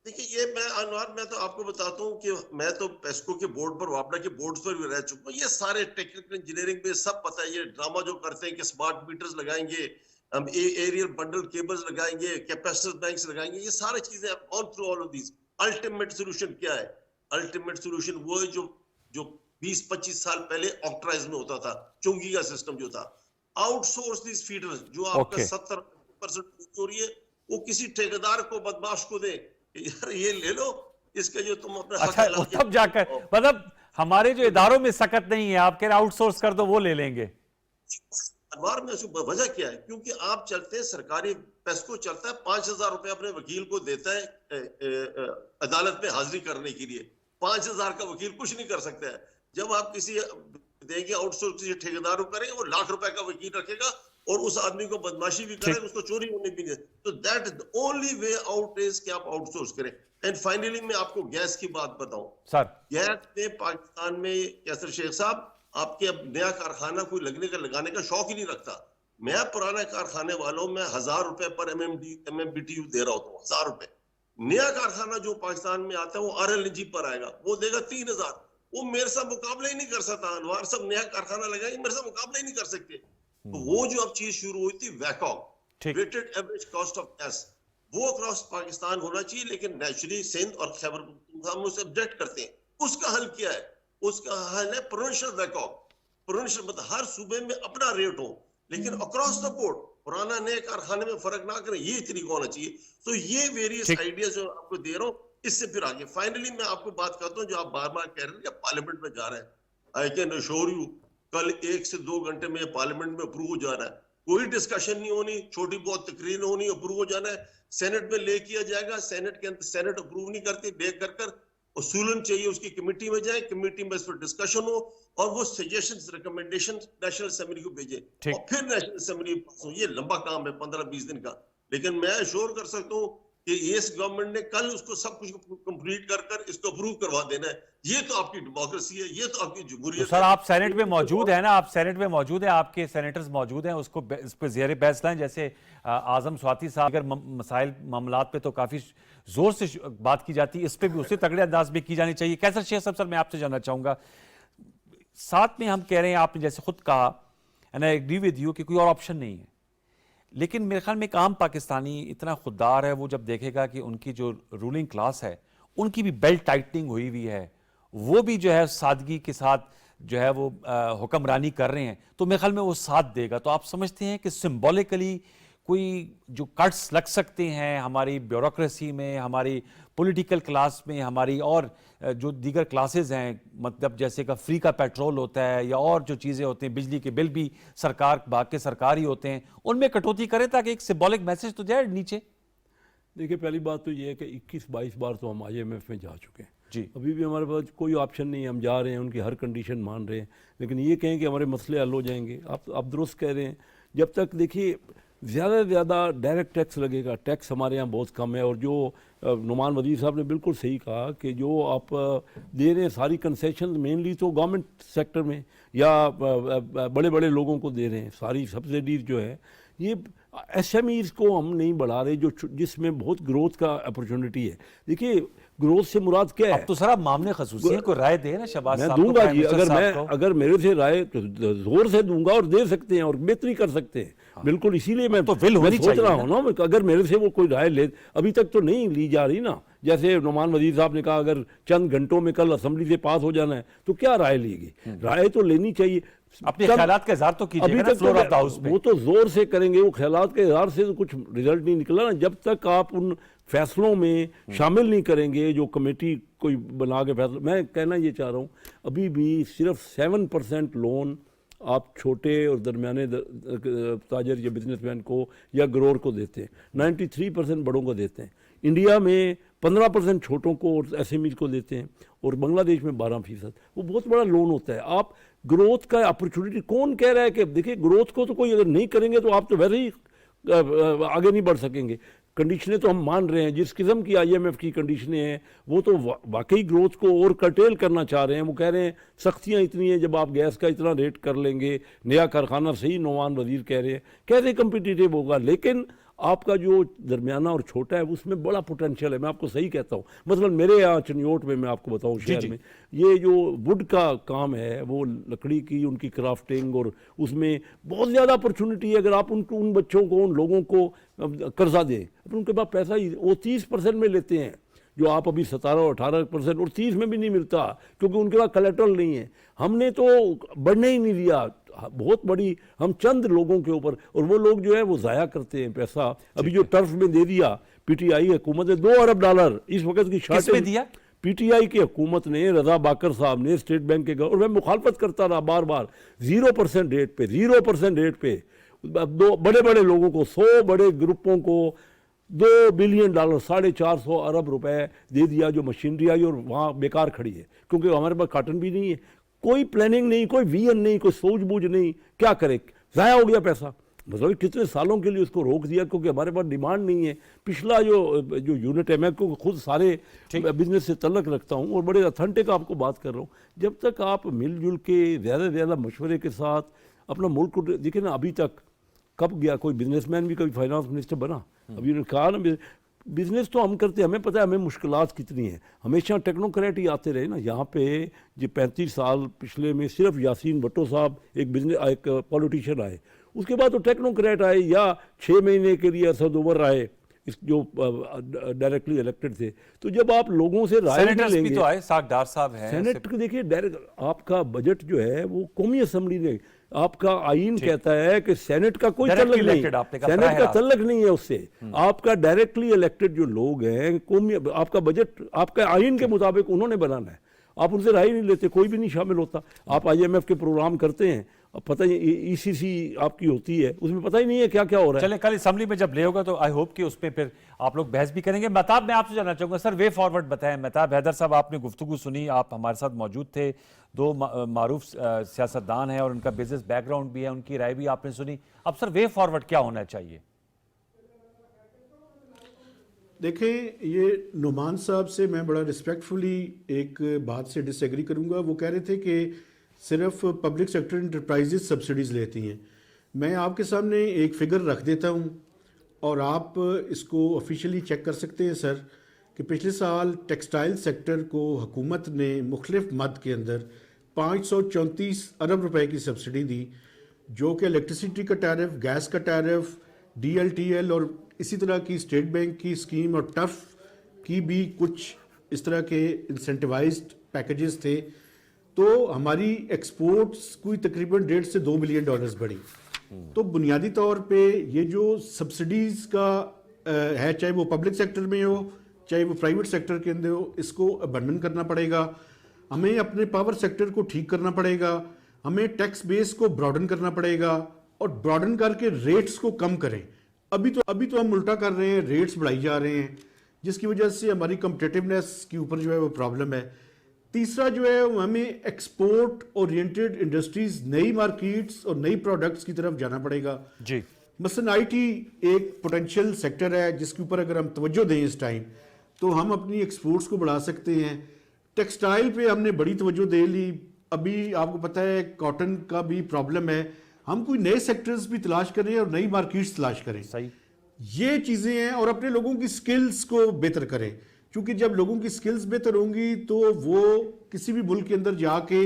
देखिए, ये मैं तो आपको बताता हूँ कि मैं तो पेस्को के बोर्ड पर, वापडा के बोर्ड पर भी रह चुका हूँ। ये सारे टेक्निकल इंजीनियरिंग में सब पता है। ये ड्रामा जो करते हैं कि स्मार्ट मीटर्स लगाएंगे, हम एरियल बंडल केबल्स लगाएंगे, कैपेसिटर बैंक्स लगाएंगे, ये सारी चीजें on through all of these. Ultimate solution क्या है? अल्टीमेट सोल्यूशन वो है जो 20-25 साल पहले ऑक्ट्राइज में होता था, चुंगी का सिस्टम जो था। आउटसोर्स दिस फीडर्स, जो आपका 70% हो रही है, वो किसी ठेकेदार को, बदमाश को दे, यार ये ले लो, इसके जो तुम अपने अच्छा, तब जाकर, मतलब हमारे जो इदारों में सकत नहीं है, आप कह रहे आउटसोर्स कर दो, वो ले लेंगे। अखबार में वजह क्या है? क्योंकि आप चलते हैं, सरकारी पेस्को चलता है, 5000 रुपए अपने वकील को देता है अदालत में हाजिरी करने के लिए। 5000 का वकील कुछ नहीं कर सकता है। जब आप किसी देंगे आउटसोर्स, किसी ठेकेदार को करेंगे, वो लाख रुपए का वकील रखेगा और उस आदमी को बदमाशी भी करें, उसको चोरी होने भी नहीं। तो that is the only way out is कि आप आउटसोर्स करें। एंड फाइनली मैं आपको गैस की बात बताऊं सर। गैस में पाकिस्तान में, कैसर शेख साहब, आपके अब नया कारखाना कोई लगाने का शौक ही नहीं रखता। मैं पुराना कारखाने वालों में 1000 रुपए पर MMBTU दे रहा होता हूँ, 1000 रुपए। नया कारखाना जो पाकिस्तान में आता है वो RLNG पर आएगा, वो देगा 3000। वो मेरे साथ मुकाबला ही नहीं कर सकता। अनवार सब नया कारखाना लगाएंगे, मेरे साथ मुकाबला ही नहीं कर सकते। तो वो जो अब चीज शुरू हुई थी, वैकॉक, weighted average cost of gas, वो अक्रॉस पाकिस्तान होना चाहिए, लेकिन नेचुरली सिंध और खैबर पख्तूनख्वा हम उसे ऑब्जेक्ट करते हैं। उसका हल क्या है? उसका हल है प्रोविंशियल वैकॉक। प्रोविंशियल मतलब हर सूबे में अपना रेट हो, लेकिन अक्रॉस द बोर्ड पुराना नए कारखाने में फर्क ना करें, ये तरीका होना चाहिए। तो ये वेरियस आइडियाज जो आपको दे रहा हूँ, इससे फिर आगे फाइनली मैं आपको बात करता हूँ, जो आप बार बार कह रहे हैं पार्लियामेंट में जा रहे हैं। आई कैन अश्योर यू, कल 1 से 2 घंटे में पार्लियामेंट में अप्रूव हो जा रहा है। कोई डिस्कशन नहीं होनी, छोटी बहुत तकरीर होनी, अप्रूव हो जाना है। सेनेट में ले किया जाएगा, सेनेट के अंदर सेनेट अप्रूव नहीं करती, ले कर उसूलन चाहिए, उसकी कमेटी में जाए, कमेटी में इस पर डिस्कशन हो और वो सजेशंस, रिकमेंडेशन नेशनल असेंबली को भेजे और फिर नेशनल असेंबली पास हो। ये लंबा काम है, 15-20 दिन का, लेकिन मैं अश्योर कर सकता हूँ कि इस गवर्नमेंट ने कल उसको सब कुछ कंप्लीट कर कर इसको अप्रूव करवा देना है। ये तो आपकी डेमोक्रेसी है, ये तो आपकी तो जमहूरियत सर है। आप सेनेट में मौजूद हैं ना, आप सेनेट में मौजूद हैं, आपके सेनेटर्स मौजूद हैं, उसको इस पे ज़ेर बहस लाएं। जैसे आजम स्वाति साहब अगर मसाइल मामलात पे तो काफ़ी ज़ोर से बात की जाती है, इस पे भी उसी तगड़े अंदाज में की जानी चाहिए। कैसर शेख साहब, सर मैं आपसे जानना चाहूँगा, साथ में हम कह रहे हैं, आपने जैसे खुद कहा and I agree with you कि कोई और ऑप्शन नहीं है, लेकिन मेरे ख्याल में एक आम पाकिस्तानी इतना खुददार है, वो जब देखेगा कि उनकी जो रूलिंग क्लास है उनकी भी बेल्ट टाइटनिंग हुई हुई है, वो भी जो है सादगी के साथ जो है वो हुक्मरानी कर रहे हैं, तो मेरे ख्याल में वो साथ देगा। तो आप समझते हैं कि सिंबॉलिकली कोई जो कट्स लग सकते हैं हमारी ब्यूरोक्रेसी में, हमारी पॉलिटिकल क्लास में, हमारी और जो दीगर क्लासेस हैं, मतलब जैसे का फ्री का पेट्रोल होता है या और जो चीज़ें होती हैं, बिजली के बिल भी सरकार बाकी सरकारी होते हैं, उनमें कटौती करें ताकि एक सिंबॉलिक मैसेज तो जाए नीचे। देखिए पहली बात तो ये है कि 21-22 बार तो हम IMF में जा चुके हैं जी। अभी भी हमारे पास कोई ऑप्शन नहीं है, हम जा रहे हैं, उनकी हर कंडीशन मान रहे हैं, लेकिन ये कहें कि हमारे मसले हल हो जाएंगे, आप दुरुस्त कह रहे हैं। जब तक देखिए ज़्यादा से ज़्यादा डायरेक्ट टैक्स लगेगा, टैक्स हमारे यहाँ बहुत कम है, और जो नुमान वज़ीर साहब ने बिल्कुल सही कहा कि जो आप दे रहे हैं सारी कंसेशन मेनली तो गवर्नमेंट सेक्टर में या बड़े बड़े लोगों को दे रहे हैं, सारी सब्सिडीज जो है ये SMEs को हम नहीं बढ़ा रहे, जो जिसमें बहुत ग्रोथ का अपॉर्चुनिटी है। देखिए ग्रोथ से मुराद क्या है? अब तो सर आप मामले खसूसी को राय दे ना शहबाज मैं साहब को, दूंगा प्राइम जी, मिनिस्टर साहब को। अगर मेरे से राय तो जोर से दूंगा और दे सकते हैं और बेहतरी कर सकते हैं। बिल्कुल इसीलिए मैं तो विल होनी सोच रहा चाहिए हूँ ना, अगर मेरे से वो कोई राय ले, अभी तक तो नहीं ली जा रही ना। जैसे नुमान वजीर साहब ने कहा अगर चंद घंटों में कल असेंबली से पास हो जाना है तो क्या राय लेगी? राय तो लेनी चाहिए, अपने ख्यालात का इजहार तो कीजिएगा अभी ना तक फ्लोर तो ऑफ द हाउस पे। वो तो जोर से करेंगे, वो ख्यालात के इजहार से तो कुछ रिजल्ट नहीं निकला ना। जब तक आप उन फैसलों में शामिल नहीं करेंगे जो कमेटी कोई बना के फैसला, मैं कहना ये चाह रहा हूँ अभी भी सिर्फ 7% लोन आप छोटे और दरमियाने ताजर या बिजनेसमैन को या ग्रोअर को देते हैं, 93% बड़ों को देते हैं। इंडिया में 15% छोटों को और SMEs को देते हैं, और बांग्लादेश में 12%। वो बहुत बड़ा लोन होता है। आप ग्रोथ का अपॉर्चुनिटी, कौन कह रहा है कि देखिए ग्रोथ को तो कोई अगर नहीं करेंगे तो आप तो वैसे ही आगे नहीं बढ़ सकेंगे। कंडीशनें तो हम मान रहे हैं, जिस किस्म की IMF की कंडीशनें हैं वो तो वाकई ग्रोथ को और कर्टेल करना चाह रहे हैं। वो कह रहे हैं सख्तियाँ इतनी हैं, जब आप गैस का इतना रेट कर लेंगे, नया कारखाना, सही नुमान वजीर कह रहे हैं, कैसे कम्पिटिटिव होगा? लेकिन आपका जो दरमियाना और छोटा है उसमें बड़ा पोटेंशियल है। मैं आपको सही कहता हूँ, मतलब मेरे यहाँ चनियोट में, मैं आपको बताऊँ शहर में, ये जो वुड का काम है, वो लकड़ी की उनकी क्राफ्टिंग, और उसमें बहुत ज़्यादा अपॉर्चुनिटी है। अगर आप उन बच्चों को, उन लोगों को कर्जा दें, अब उनके पास पैसा ही, वो 30% में लेते हैं, जो आप अभी 17-18%, और 30 में भी नहीं मिलता क्योंकि उनके पास कलेक्ट्रल नहीं है। हमने तो बढ़ने ही नहीं दिया, बहुत बड़ी हम चंद लोगों के ऊपर, और वो लोग जो है वो ज़ाया करते हैं पैसा। अभी जो टर्फ में दे दिया PTI हुकूमत ने $2 अरब इस वक्त की किसमें दिया? PTI की हुकूमत ने, रजा बाकर साहब ने, स्टेट बैंक के, और मैं मुखालफत करता रहा बार बार, 0% रेट पे, 0% रेट पे दो बड़े बड़े लोगों को, 100 बड़े ग्रुपों को $2 बिलियन, 450 अरब रुपए दे दिया, जो मशीनरी आई और वहाँ बेकार खड़ी है क्योंकि हमारे पास काटन भी नहीं है, कोई प्लानिंग नहीं, कोई विजन नहीं, कोई सूझबूझ नहीं, क्या करे, ज़ाया हो गया पैसा। मतलब कितने सालों के लिए उसको रोक दिया क्योंकि हमारे पास डिमांड नहीं है। पिछला जो यूनिट है, मैं को खुद सारे बिजनेस से तल्लक रखता हूँ और बड़े अथेंटिक आपको बात कर रहा हूँ। जब तक आप मिलजुल के ज़्यादा से ज़्यादा मशवरे के साथ अपना मुल्क को देखिए ना, अभी तक कब गया कोई बिजनेसमैन भी कभी फाइनेंस मिनिस्टर बना? अभी उन्होंने कहा ना, बिज़नेस तो हम करते हैं, हमें पता है हमें मुश्किलात कितनी हैं, हमेशा टेक्नोक्रेट ही आते रहे ना। यहाँ पे जो 35 साल पिछले में सिर्फ यासीन भट्टो साहब एक पॉलिटिशियन आए, उसके बाद तो टेक्नोक्रेट आए, या 6 महीने के लिए असद उमर आए जो डायरेक्टली इलेक्टेड थे। तो जब आप लोगों से राय लेंगे, भी तो आए, सागडार साहब हैं, सेनेट को देखिए, डायरेक्ट आपका बजट जो है वो कौमी असम्बली ने, आपका आइन कहता है कि सेनेट का कोई तल्लक नहीं, सेनेट का तल्लक नहीं है उससे। आपका डायरेक्टली इलेक्टेड जो लोग हैं, कौमी, आपका बजट आपका आइन के मुताबिक उन्होंने बनाना है, आप उनसे राय नहीं लेते, कोई भी नहीं शामिल होता। आप IMF के प्रोग्राम करते हैं, अब पता ही ECC आपकी होती है, उसमें पता ही नहीं है क्या क्या हो रहा है। चले कल असेंबली में जब ले होगा तो आई होप कि उस पर फिर आप लोग बहस भी करेंगे। महताब, मैं आपसे जानना चाहूंगा सर, वे फॉरवर्ड बताएं। महताब हैदर साहब, आपने गुफ्तगू सुनी, आप हमारे साथ मौजूद थे, 2 मारूफ सियासतदान हैं और उनका बिजनेस बैकग्राउंड भी है, उनकी राय भी आपने सुनी। अब सर वे फॉरवर्ड क्या होना चाहिए? देखें, ये नुमान साहब से मैं बड़ा रिस्पेक्टफुली एक बात से डिसएग्री करूंगा। वो कह रहे थे कि सिर्फ पब्लिक सेक्टर इंटरप्राइजेज सब्सिडीज़ लेती हैं। मैं आपके सामने एक फ़िगर रख देता हूं और आप इसको ऑफिशियली चेक कर सकते हैं सर, कि पिछले साल टेक्सटाइल सेक्टर को हुकूमत ने मुख्तलिफ मद के अंदर 534 अरब रुपए की सब्सिडी दी, जो कि इलेक्ट्रिसिटी का टैरिफ, गैस का टैरिफ, DLTL और इसी तरह की स्टेट बैंक की स्कीम और टफ की भी कुछ इस तरह के इंसेंटिवाइज्ड पैकेजेस थे। तो हमारी एक्सपोर्ट्स कोई तकरीबन 1.5 से 2 बिलियन डॉलर्स बढ़ी। तो बुनियादी तौर पे ये जो सब्सिडीज़ का है, चाहे वो पब्लिक सेक्टर में हो चाहे वो प्राइवेट सेक्टर के अंदर हो, इसको अबंडन करना पड़ेगा। हमें अपने पावर सेक्टर को ठीक करना पड़ेगा, हमें टैक्स बेस को ब्रॉडन करना पड़ेगा और ब्रॉडन करके रेट्स को कम करें। अभी तो हम उल्टा कर रहे हैं, रेट्स बढ़ाई जा रहे हैं, जिसकी वजह से हमारी कम्पिटिटिवनेस के ऊपर जो है वो प्रॉब्लम है। तीसरा जो है, हमें एक्सपोर्ट ओरिएंटेड इंडस्ट्रीज, नई मार्केट्स और नई प्रोडक्ट्स की तरफ जाना पड़ेगा जी। मसलन IT एक पोटेंशियल सेक्टर है जिसके ऊपर अगर हम तवज्जो दें इस टाइम, तो हम अपनी एक्सपोर्ट्स को बढ़ा सकते हैं। टेक्सटाइल पे हमने बड़ी तवज्जो दे ली। अभी आपको पता है कॉटन का भी प्रॉब्लम है। हम कोई नए सेक्टर्स भी तलाश करें और नई मार्केट्स तलाश करें। सही, ये चीज़ें हैं। और अपने लोगों की स्किल्स को बेहतर करें, क्योंकि जब लोगों की स्किल्स बेहतर होंगी तो वो किसी भी मुल्क के अंदर जाके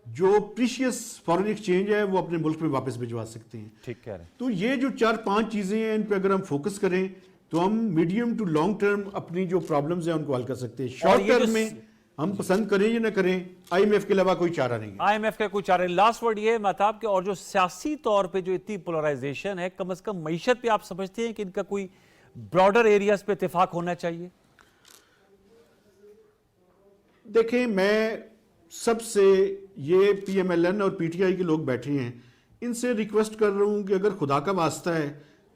जो प्रीशियस फॉरेन एक्सचेंज है वो अपने मुल्क में वापस भिजवा सकते हैं। ठीक कह रहे हैं। तो ये जो 4-5 चीज़ें हैं, इन पे अगर हम फोकस करें तो हम मीडियम टू लॉन्ग टर्म अपनी जो प्रॉब्लम्स हैं उनको हल कर सकते हैं। शॉर्ट ये जो टर्म में हम पसंद करें या ना करें, IMF के अलावा कोई चारा नहीं है। IMF का कोई चारा नहीं। लास्ट वर्ड ये महताब के, और जो सियासी तौर पे जो इतनी पोलराइजेशन है, कम से कम मईशत पे आप समझते हैं कि इनका कोई ब्रॉडर एरियाज पे इत्तेफाक होना चाहिए? देखें, मैं सबसे ये PMLN और PTI के लोग बैठे हैं, इनसे रिक्वेस्ट कर रहा हूं कि अगर खुदा का वास्ता है,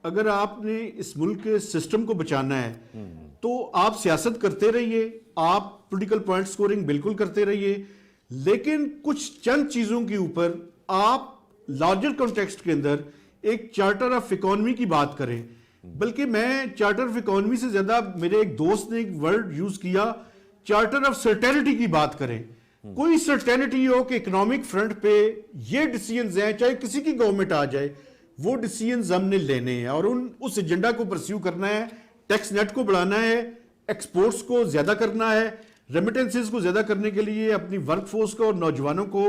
अगर आपने इस मुल्क के सिस्टम को बचाना है तो आप सियासत करते रहिए, आप पॉलिटिकल पॉइंट स्कोरिंग बिल्कुल करते रहिए, लेकिन कुछ चंद चीजों के ऊपर आप लार्जर कॉन्टेक्स्ट के अंदर एक चार्टर ऑफ इकोनॉमी की बात करें। बल्कि मैं चार्टर ऑफ इकोनॉमी से ज्यादा, मेरे एक दोस्त ने एक वर्ड यूज किया, चार्टर ऑफ सर्टेनिटी की बात करें। कोई सर्टेनिटी हो कि इकोनॉमिक फ्रंट पे ये डिसीजंस हैं, चाहे किसी की गवर्नमेंट आ जाए, वो डिसीजंस हमने लेने हैं और उस एजेंडा को परस्यू करना है। टैक्स नेट को बढ़ाना है, एक्सपोर्ट्स को ज्यादा करना है, रेमिटेंसेस को ज्यादा करने के लिए अपनी वर्कफोर्स को और नौजवानों को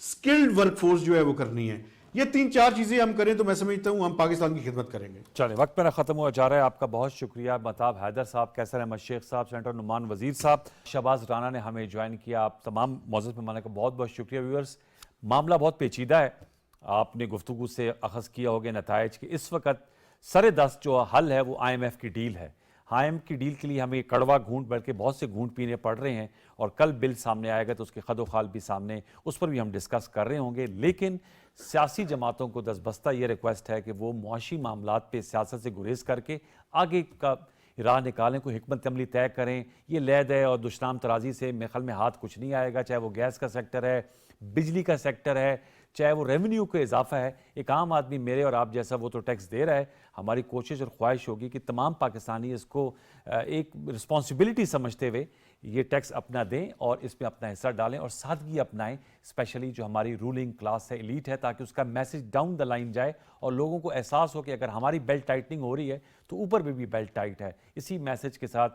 स्किल्ड वर्कफोर्स जो है वो करनी है। ये 3-4 चीजें हम करें तो मैं समझता हूं हम पाकिस्तान की खिदमत करेंगे। चलिए, वक्त मेरा खत्म हुआ जा रहा है। आपका बहुत शुक्रिया महताब हैदर साहब, कैसर अहमद शेख साहब, सेनेटर नुमान वजीर साहब, शहबाज राना ने हमें ज्वाइन किया। आप तमाम मौजूद मेहमानों का बहुत बहुत शुक्रिया। व्यूअर्स, मामला बहुत पेचीदा है, आपने गुफ्तगू से अखज़ किया होगा नताइज कि इस वक्त सरे दस्त जो हल है वो IMF की डील है। IMF की डील के लिए हमें कड़वा घूंट बल्कि बहुत से घूंट पीने पड़ रहे हैं, और कल बिल सामने आएगा तो उसके खदोखाल भी सामने, उस पर भी हम डिस्कस कर रहे होंगे। लेकिन सियासी जमातों को दसबस्ता ये रिक्वेस्ट है कि वो मुआशी मामलात पे सियासत से गुरेज करके आगे का राह निकालें, कोई हिकमत अमली तय करें। ये लैद है और दुश्नाम तराजी से मेरे ख्याल में हाथ कुछ नहीं आएगा, चाहे वो गैस का सेक्टर है, बिजली का सेक्टर है, चाहे वो रेवेन्यू का इजाफा है। एक आम आदमी मेरे और आप जैसा वो तो टैक्स दे रहा है। हमारी कोशिश और ख्वाहिश होगी कि तमाम पाकिस्तानी इसको एक रिस्पॉन्सिबिलिटी समझते हुए ये टैक्स अपना दें और इसमें अपना हिस्सा डालें और सादगी अपनाएं, स्पेशली जो हमारी रूलिंग क्लास है, एलीट है, ताकि उसका मैसेज डाउन द लाइन जाए और लोगों को एहसास हो कि अगर हमारी बेल्ट टाइटनिंग हो रही है तो ऊपर में भी बेल्ट टाइट है। इसी मैसेज के साथ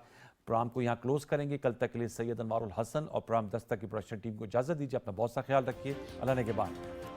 प्रोग्राम को यहाँ क्लोज करेंगे। कल तक के लिए सैयद अनवारुल हसन और प्रोग्राम दस्तक की प्रोडक्शन टीम को इजाज़त दीजिए। अपना बहुत सा ख्याल रखिए। अल्लाह ने के बाद।